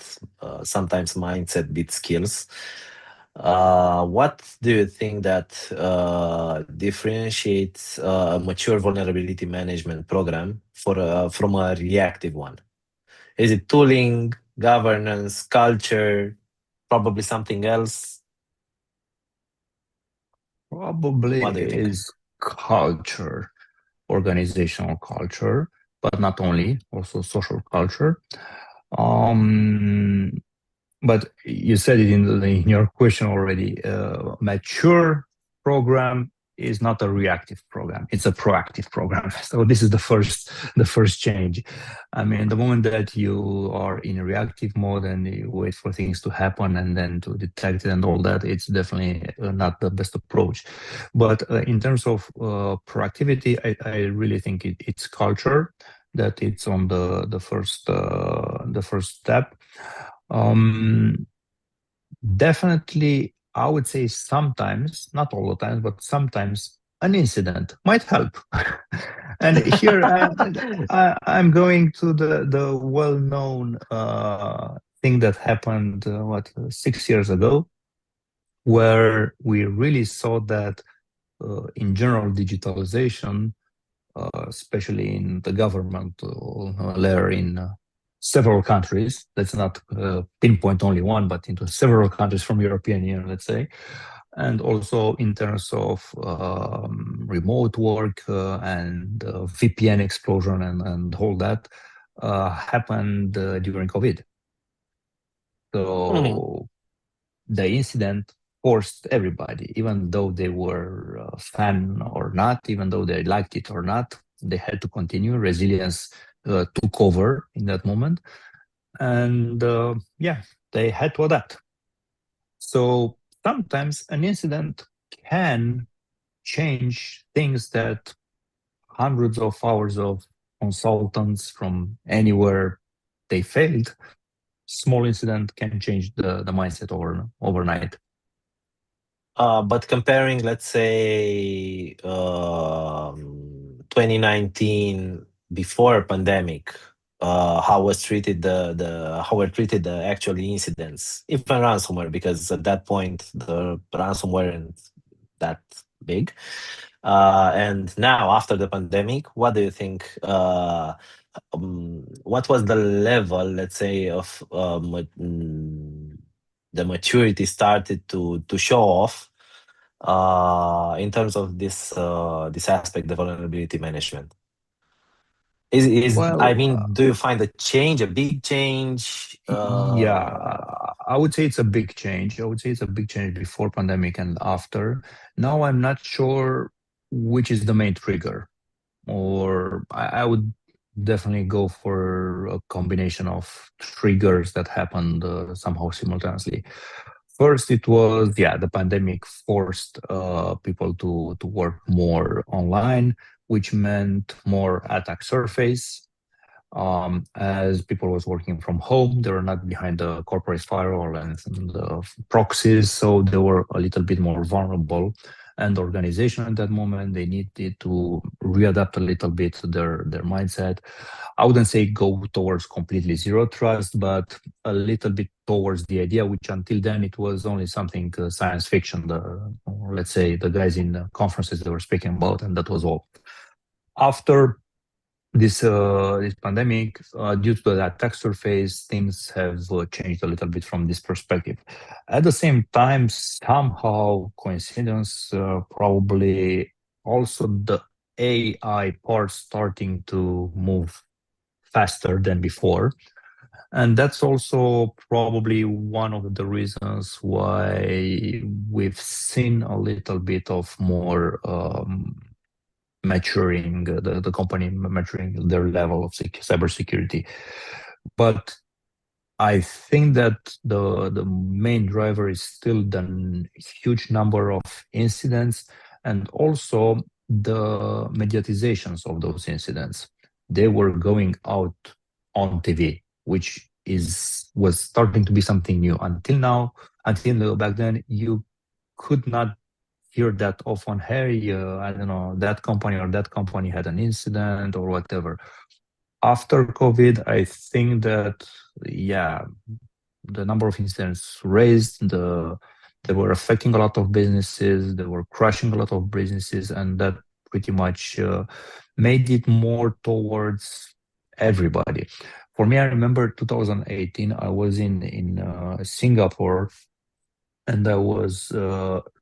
sometimes mindset beats skills. What do you think that differentiates a mature vulnerability management program from a reactive one? Is it tooling? governance, culture, probably something else? Probably What do you think? is culture, organizational culture, but not only, also social culture. Um, but you said it in your question already. Mature program is not a reactive program; it's a proactive program. So this is the first change. I mean, the moment that you are in a reactive mode and you wait for things to happen and then to detect it and all that, it's definitely not the best approach. But in terms of proactivity, I really think it's culture that it's on the first step. Um, Definitely, I would say sometimes, not all the time, but sometimes an incident might help. And here I'm going to the well-known thing that happened 6 years ago, where we really saw that in general digitalization, especially in the government layer in several countries. Let's not pinpoint only one, but into several countries from European Union, let's say. And also in terms of remote work and VPN explosion and all that happened during COVID. So the incident forced everybody, even though they were a fan or not, even though they liked it or not, they had to continue. Resilience took over in that moment. And yeah, they had to adapt. So sometimes an incident can change things that hundreds of hours of consultants from anywhere they failed. Small incident can change the mindset overnight. But comparing, let's say, 2019 before pandemic, how was treated how were treated the actual incidents, even ransomware, because at that point the ransomware isn't that big. And now after the pandemic, what do you think? What was the level, let's say, of the maturity started to show off in terms of this aspect, the vulnerability management? I Well, mean, do you find a big change? yeah, I would say it's a big change. I would say it's a big change before pandemic and after. Now I'm not sure which is the main trigger, or I would definitely go for a combination of triggers that happened somehow simultaneously. First, it was, yeah, the pandemic forced people to work more online, which meant more attack surface. As people was working from home, they were not behind the corporate firewall and the proxies, so they were a little bit more vulnerable. And the organization at that moment, they needed to readapt a little bit their mindset. I wouldn't say go towards completely zero trust, but a little bit towards the idea, which until then it was only something science fiction. Let's say the guys in conferences they were speaking about, and that was all. After this pandemic, due to the attack surface, things have changed a little bit from this perspective. At the same time, somehow coincidence, probably also the AI part starting to move faster than before. And that's also probably one of the reasons why we've seen a little bit of more maturing, the company maturing their level of cybersecurity. But I think that the main driver is still the huge number of incidents and also the mediatizations of those incidents. They were going out on TV, which was starting to be something new. Until back then, you could not hear that often. Hey, I don't know, that company or that company had an incident or whatever. After COVID, I think that, yeah, the number of incidents raised, they were affecting a lot of businesses, they were crushing a lot of businesses, and that pretty much made it more towards everybody. For me, I remember 2018, I was in Singapore, and I was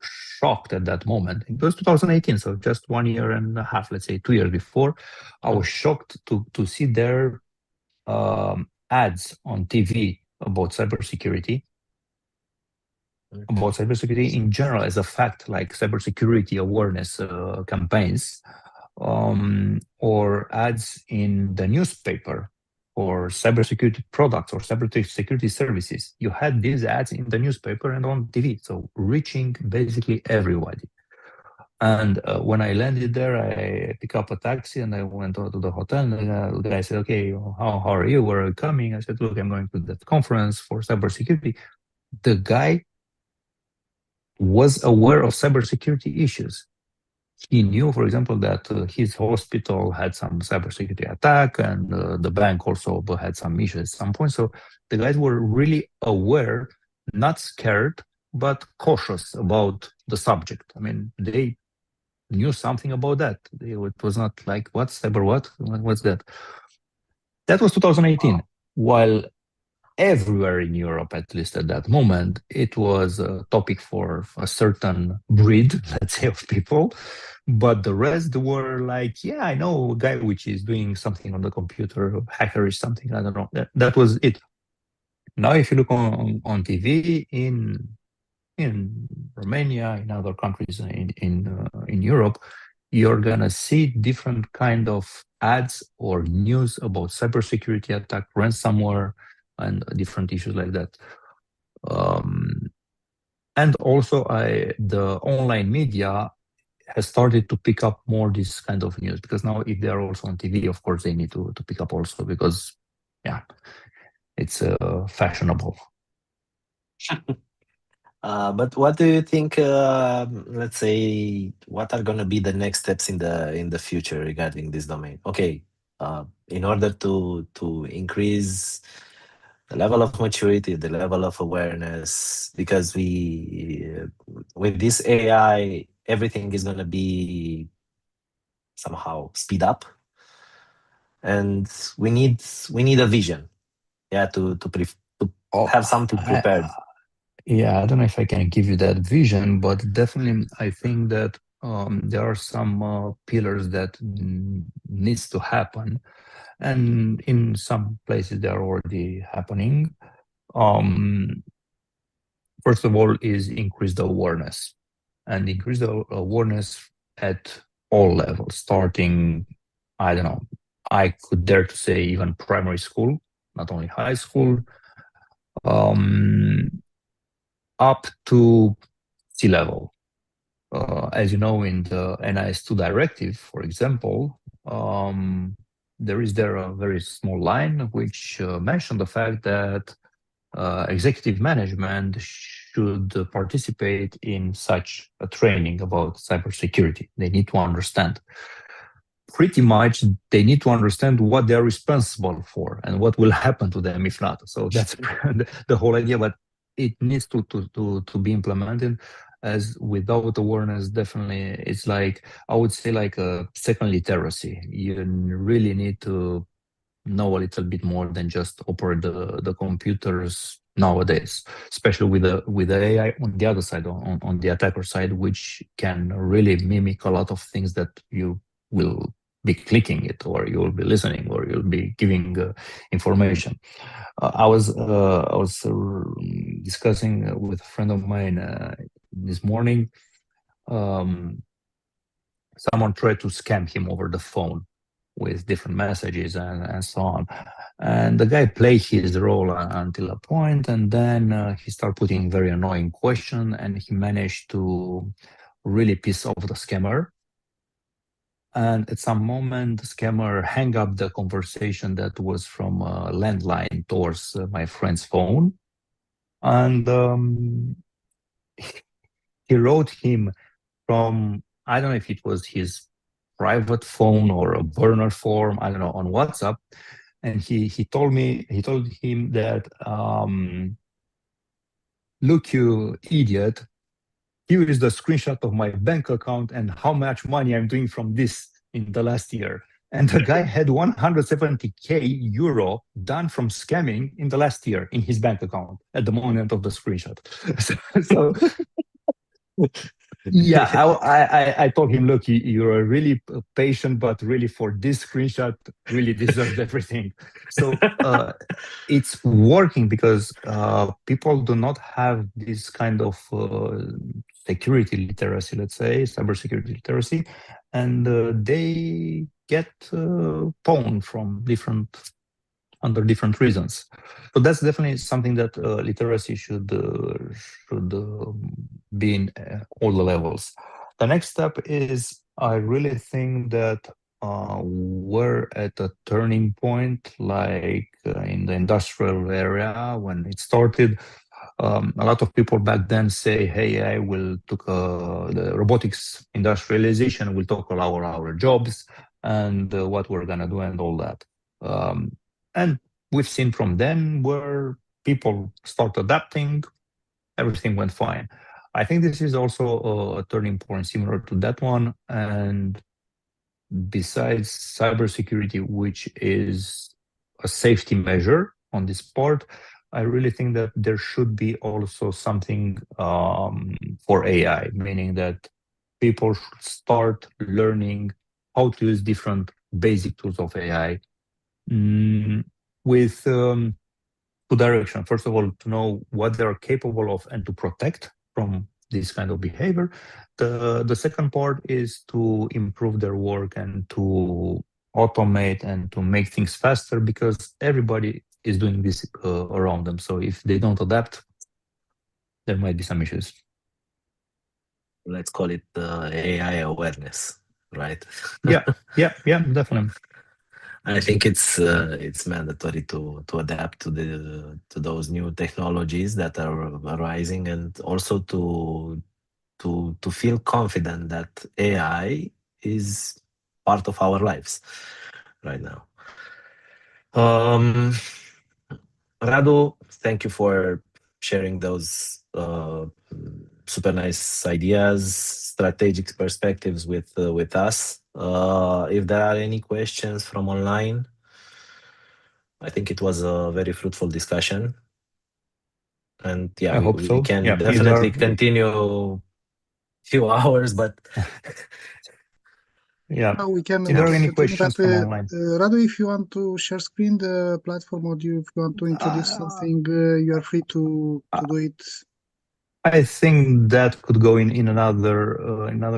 shocked at that moment. It was 2018, so just 1.5 years, let's say 2 years before. I was shocked to see their ads on TV about cybersecurity. About cybersecurity in general, as a fact, like cybersecurity awareness campaigns, or ads in the newspaper or cybersecurity products or cybersecurity services. You had these ads in the newspaper and on TV, so reaching basically everybody. And when I landed there, I picked up a taxi and I went to the hotel. And the guy said, "Okay, how are you? Where are you coming?" I said, "Look, I'm going to that conference for cybersecurity." The guy was aware of cybersecurity issues. He knew, for example, that his hospital had some cybersecurity attack, and the bank also had some issues at some point. So the guys were really aware, not scared, but cautious about the subject. I mean, they knew something about that. It was not like, what, cyber what? What's that? That was 2018. While everywhere in Europe, at least at that moment, it was a topic for a certain breed, let's say, of people. But the rest were like, yeah, I know a guy which is doing something on the computer, hackerish something, I don't know. That was it. Now, if you look on TV in Romania, in other countries in Europe, you're gonna see different kind of ads or news about cybersecurity attack, ransomware, and different issues like that. And also, the online media has started to pick up more this kind of news, because now if they are also on TV, of course, they need to pick up also, because, yeah, it's fashionable. But what do you think? Let's say, what are going to be the next steps in the future regarding this domain? Okay, in order to increase the level of maturity, the level of awareness, because with this AI, everything is going to be somehow speed up, and we need a vision, yeah, to have something prepared. Yeah, I don't know if I can give you that vision, but definitely I think that there are some pillars that needs to happen, and in some places they are already happening. First of all, is increase the awareness, and increase the awareness at all levels, starting, I don't know, I could dare to say even primary school, not only high school, up to C-level. As you know, in the NIS2 directive, for example, there is a very small line which mentioned the fact that executive management should participate in such a training about cybersecurity. They need to understand. Pretty much, they need to understand what they're responsible for and what will happen to them if not. So that's the whole idea, but it needs to be implemented, as without awareness, definitely, it's like, I would say, like a second literacy. You really need to know a little bit more than just operate the computers nowadays, especially with the AI on the other side, on the attacker side, which can really mimic a lot of things that you will be clicking it, or you'll be listening, or you'll be giving information. I was discussing with a friend of mine this morning. Someone tried to scam him over the phone with different messages and so on. And the guy played his role until a point, and then he started putting very annoying question, and he managed to really piss off the scammer. And at some moment, the scammer hung up the conversation that was from a landline towards my friend's phone. And he wrote him from, I don't know if it was his private phone or a burner form, I don't know, on WhatsApp. And he told him that, look, you idiot, here is the screenshot of my bank account and how much money I'm doing from this in the last year. And the guy had 170K euro done from scamming in the last year in his bank account at the moment of the screenshot. So yeah, I told him, look, you're a really patient, but really for this screenshot, really deserved everything. So it's working because people do not have this kind of security literacy, let's say, cybersecurity literacy, and they get pwned from under different reasons. So that's definitely something that literacy should be in all the levels. The next step is I really think that we're at a turning point, like in the industrial area when it started. A lot of people back then say, "Hey, I will took the robotics industrialization will take all our jobs and what we're gonna do and all that." And we've seen from then where people start adapting, everything went fine. I think this is also a turning point similar to that one. And besides cybersecurity, which is a safety measure on this part, I really think that there should be also something for AI, meaning that people should start learning how to use different basic tools of AI with two directions. First of all, to know what they're capable of and to protect from this kind of behavior. The second part is to improve their work and to automate and to make things faster, because everybody is doing this around them. So if they don't adapt, there might be some issues. Let's call it AI awareness, right? Yeah, definitely. I think it's mandatory to adapt to those new technologies that are arising, and also to feel confident that AI is part of our lives right now. Radu, thank you for sharing those super nice ideas, strategic perspectives with us. If there are any questions from online, I think it was a very fruitful discussion. And yeah, I hope so. We can Yeah, definitely continue few hours, but yeah. We can If there are any continue, questions but from online. Radu, if you want to share screen the platform, or if you want to introduce something, you are free to do it. I think that could go in another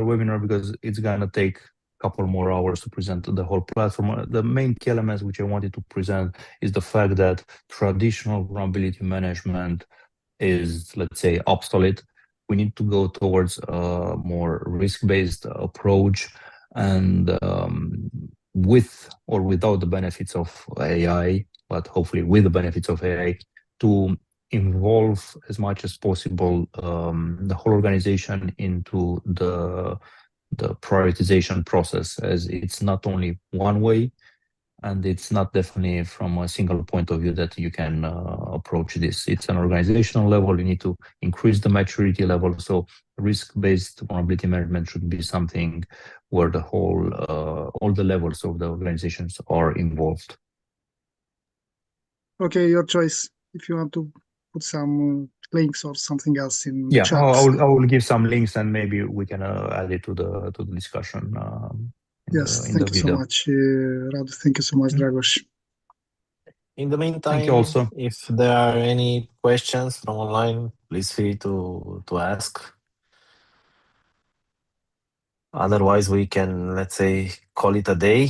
webinar, because it's gonna take a couple more hours to present the whole platform. The main key elements which I wanted to present is the fact that traditional vulnerability management is, let's say, obsolete. We need to go towards a more risk-based approach, and with or without the benefits of AI, but hopefully with the benefits of AI, to involve as much as possible the whole organization into the prioritization process, as it's not only one way, and it's not definitely from a single point of view that you can approach this. It's an organizational level. You need to increase the maturity level. So risk-based vulnerability management should be something where the whole, all the levels of the organizations are involved. Okay, your choice. If you want to put some links or something else in Yeah, chat. I will give some links, and maybe we can add it to the discussion. Yes, in the thank you so video. much, Radu. Thank you so much, Dragos. In the meantime, thank you also. If there are any questions from online, please feel to ask. Otherwise, we can, let's say, call it a day.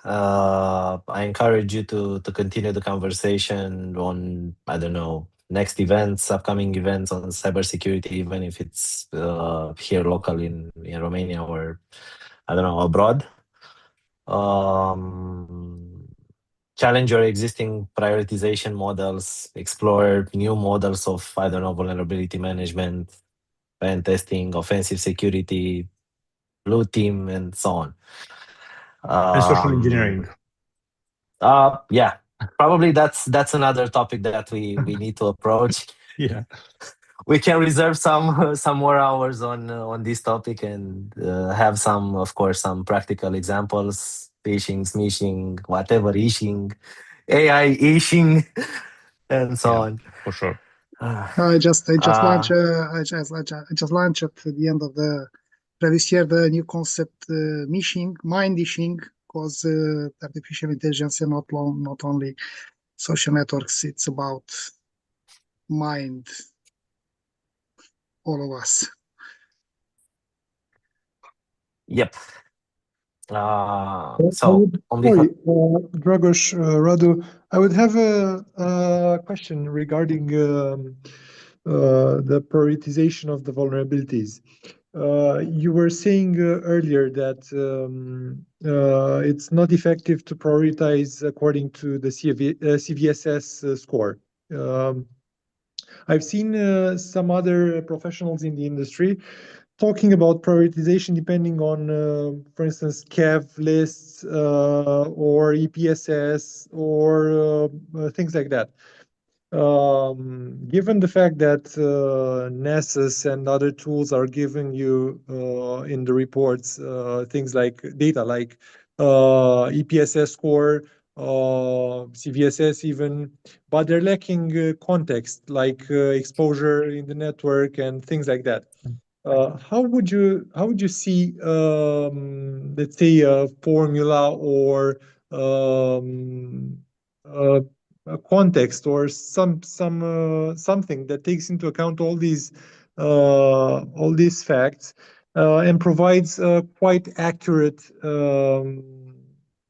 I encourage you to continue the conversation on, I don't know, next events, upcoming events on cybersecurity, even if it's here local in Romania or, I don't know, abroad. Challenge your existing prioritization models, explore new models of, I don't know, vulnerability management, pen testing, offensive security, blue team, and so on. And social engineering. Yeah, probably that's another topic that we need to approach. Yeah. we can reserve some more hours on this topic and have some, of course, some practical examples, phishing, smishing, whatever, ishing, AI ishing, and so on. For sure. I just launched at the end of the previous year the new concept mind ishing, because artificial intelligence is not only social networks, it's about mind, all of us. Yep. Sorry, Dragos, Radu, I would have a question regarding the prioritization of the vulnerabilities. You were saying earlier that it's not effective to prioritize according to the CVSS score. I've seen some other professionals in the industry talking about prioritization depending on, for instance, KEV lists or EPSS or things like that. Given the fact that Nessus and other tools are giving you in the reports things like data like EPSS score, CVSS even, but they're lacking context like exposure in the network and things like that. How would you see let's say a formula or a context or something that takes into account all these facts and provides a quite accurate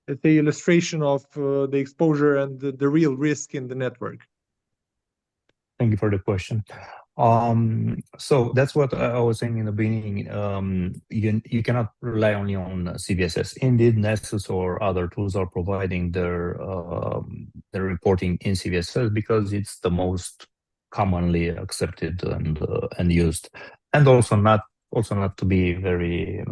let's say illustration of the exposure and the real risk in the network? Thank you for the question. So that's what I was saying in the beginning. You cannot rely only on CVSS. Indeed, Nessus or other tools are providing their reporting in CVSS because it's the most commonly accepted and used, and also not to be very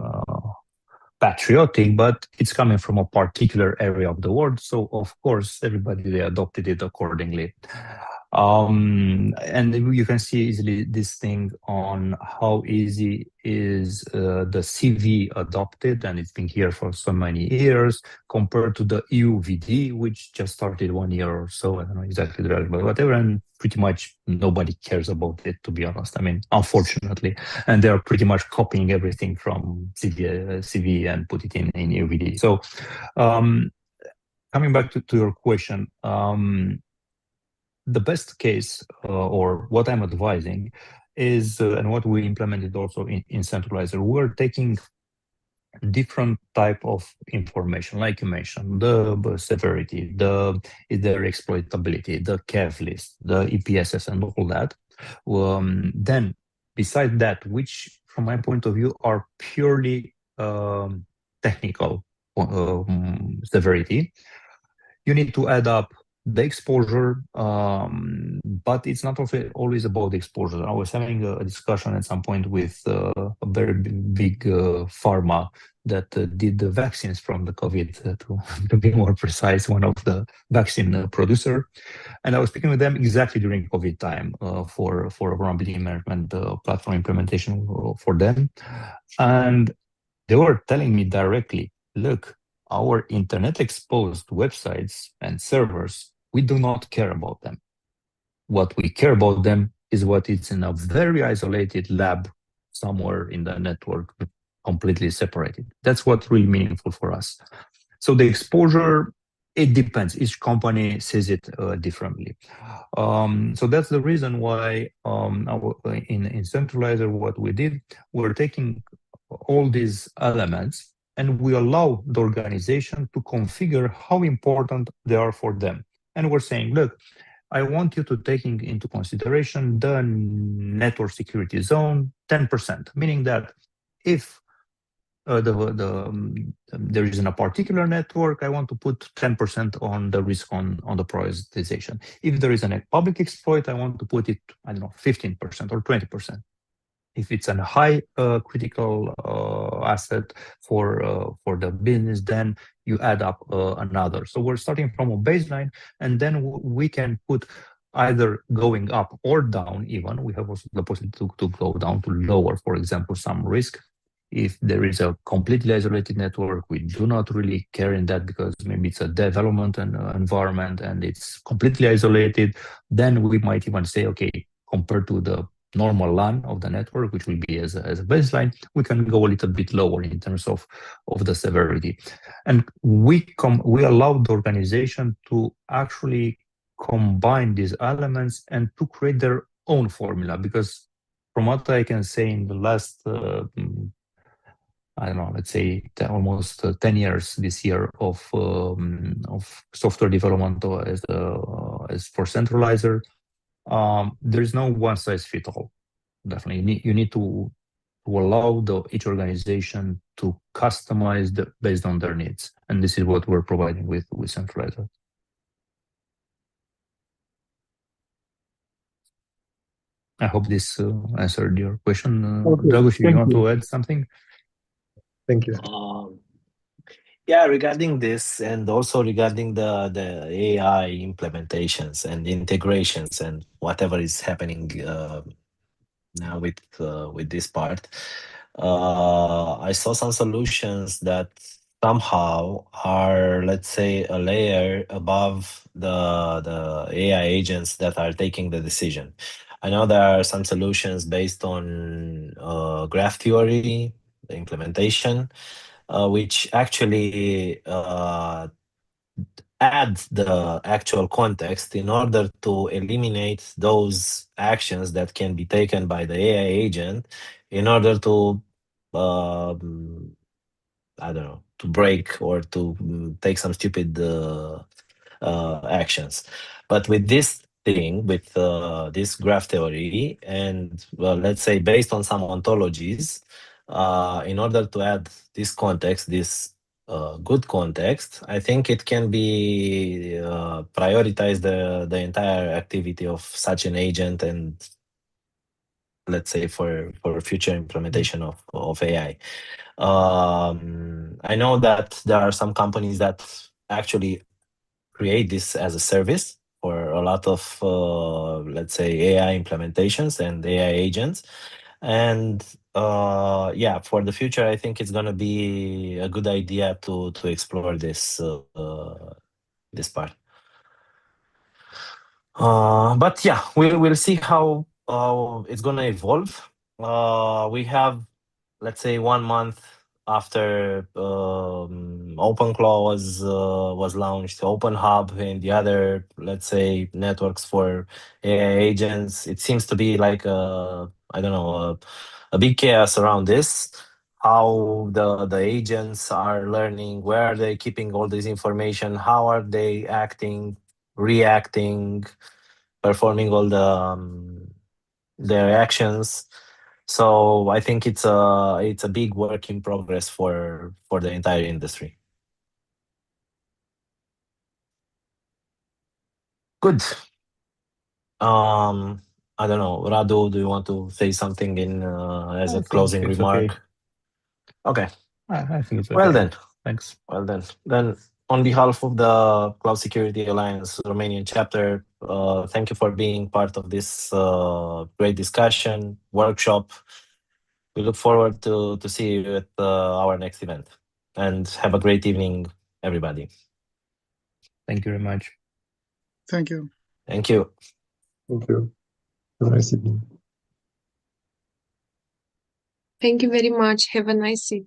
patriotic, but it's coming from a particular area of the world, so of course everybody they adopted it accordingly. And you can see easily this thing on how easy is the CV adopted, and it's been here for so many years compared to the EUVD, which just started 1 year or so. I don't know exactly the value, but whatever, and pretty much nobody cares about it, to be honest. I mean, unfortunately, and they are pretty much copying everything from CV and put it in EUVD. So coming back to your question, the best case or what I'm advising is, and what we implemented also in Centralizer, we're taking different type of information, like you mentioned, the severity, the exploitability, the KEV list, the EPSS, and all that. Then, beside that, which from my point of view are purely technical severity, you need to add up the exposure, but it's not always about the exposure. I was having a discussion at some point with a very big pharma that did the vaccines from the COVID, to be more precise, one of the vaccine producer. And I was speaking with them exactly during COVID time for vulnerability management platform implementation for them. And they were telling me directly, look, our internet exposed websites and servers, we do not care about them. What we care about them is what is in a very isolated lab somewhere in the network, completely separated. That's what's really meaningful for us. So the exposure, it depends. Each company sees it differently. So that's the reason why in Centralizer, what we did, we're taking all these elements and we allow the organization to configure how important they are for them. And we're saying, look, I want you to take into consideration the network security zone 10%, meaning that if there is in a particular network, I want to put 10% on the risk on the prioritization. If there is a public exploit, I want to put it, I don't know, 15% or 20%. If it's a high critical asset for the business, then you add up another. So we're starting from a baseline, and then we can put either going up or down even. We have also the possibility to go down to lower, for example, some risk. If there is a completely isolated network, we do not really care in that because maybe it's a development and environment and it's completely isolated. Then we might even say, okay, compared to the normal LAN of the network, which will be as a baseline, we can go a little bit lower in terms of the severity. And we allow the organization to actually combine these elements and to create their own formula, because from what I can say in the last I don't know, let's say almost 10 years this year of software development as for centralizer, there is no one size fit all. Definitely, you need to allow each organization to customize based on their needs, and this is what we're providing with centralizer. I hope this answered your question. Okay, Dragoș, you thank want you. to add something? Thank you. Yeah, regarding this and also regarding the AI implementations and integrations and whatever is happening now with this part, I saw some solutions that somehow are, let's say, a layer above the AI agents that are taking the decision. I know there are some solutions based on graph theory, the implementation, which actually add the actual context in order to eliminate those actions that can be taken by the AI agent in order to, I don't know, to break or to take some stupid actions. But with this thing, with this graph theory, and let's say based on some ontologies, in order to add this context, this good context, I think it can be prioritize the entire activity of such an agent, and let's say for future implementation of AI. I know that there are some companies that actually create this as a service for a lot of, let's say, AI implementations and AI agents. And yeah, for the future, I think it's going to be a good idea to explore this this part. But yeah, we'll see how it's going to evolve. We have, let's say, 1 month after OpenClaw was launched, OpenHub and the other, let's say, networks for AI agents. It seems to be like I don't know, a big chaos around this. How the agents are learning, where are they keeping all this information, how are they acting, reacting, performing all their actions. So I think it's a big work in progress for the entire industry. Good. I don't know, Radu, do you want to say something in as a closing remark? Okay. I think it's okay. Well then. Thanks. Well then on behalf of the Cloud Security Alliance Romanian chapter, thank you for being part of this great discussion, workshop. We look forward to see you at our next event. And have a great evening, everybody. Thank you very much. Thank you. Thank you. Thank you. Have a nice evening. Thank you very much. Have a nice evening.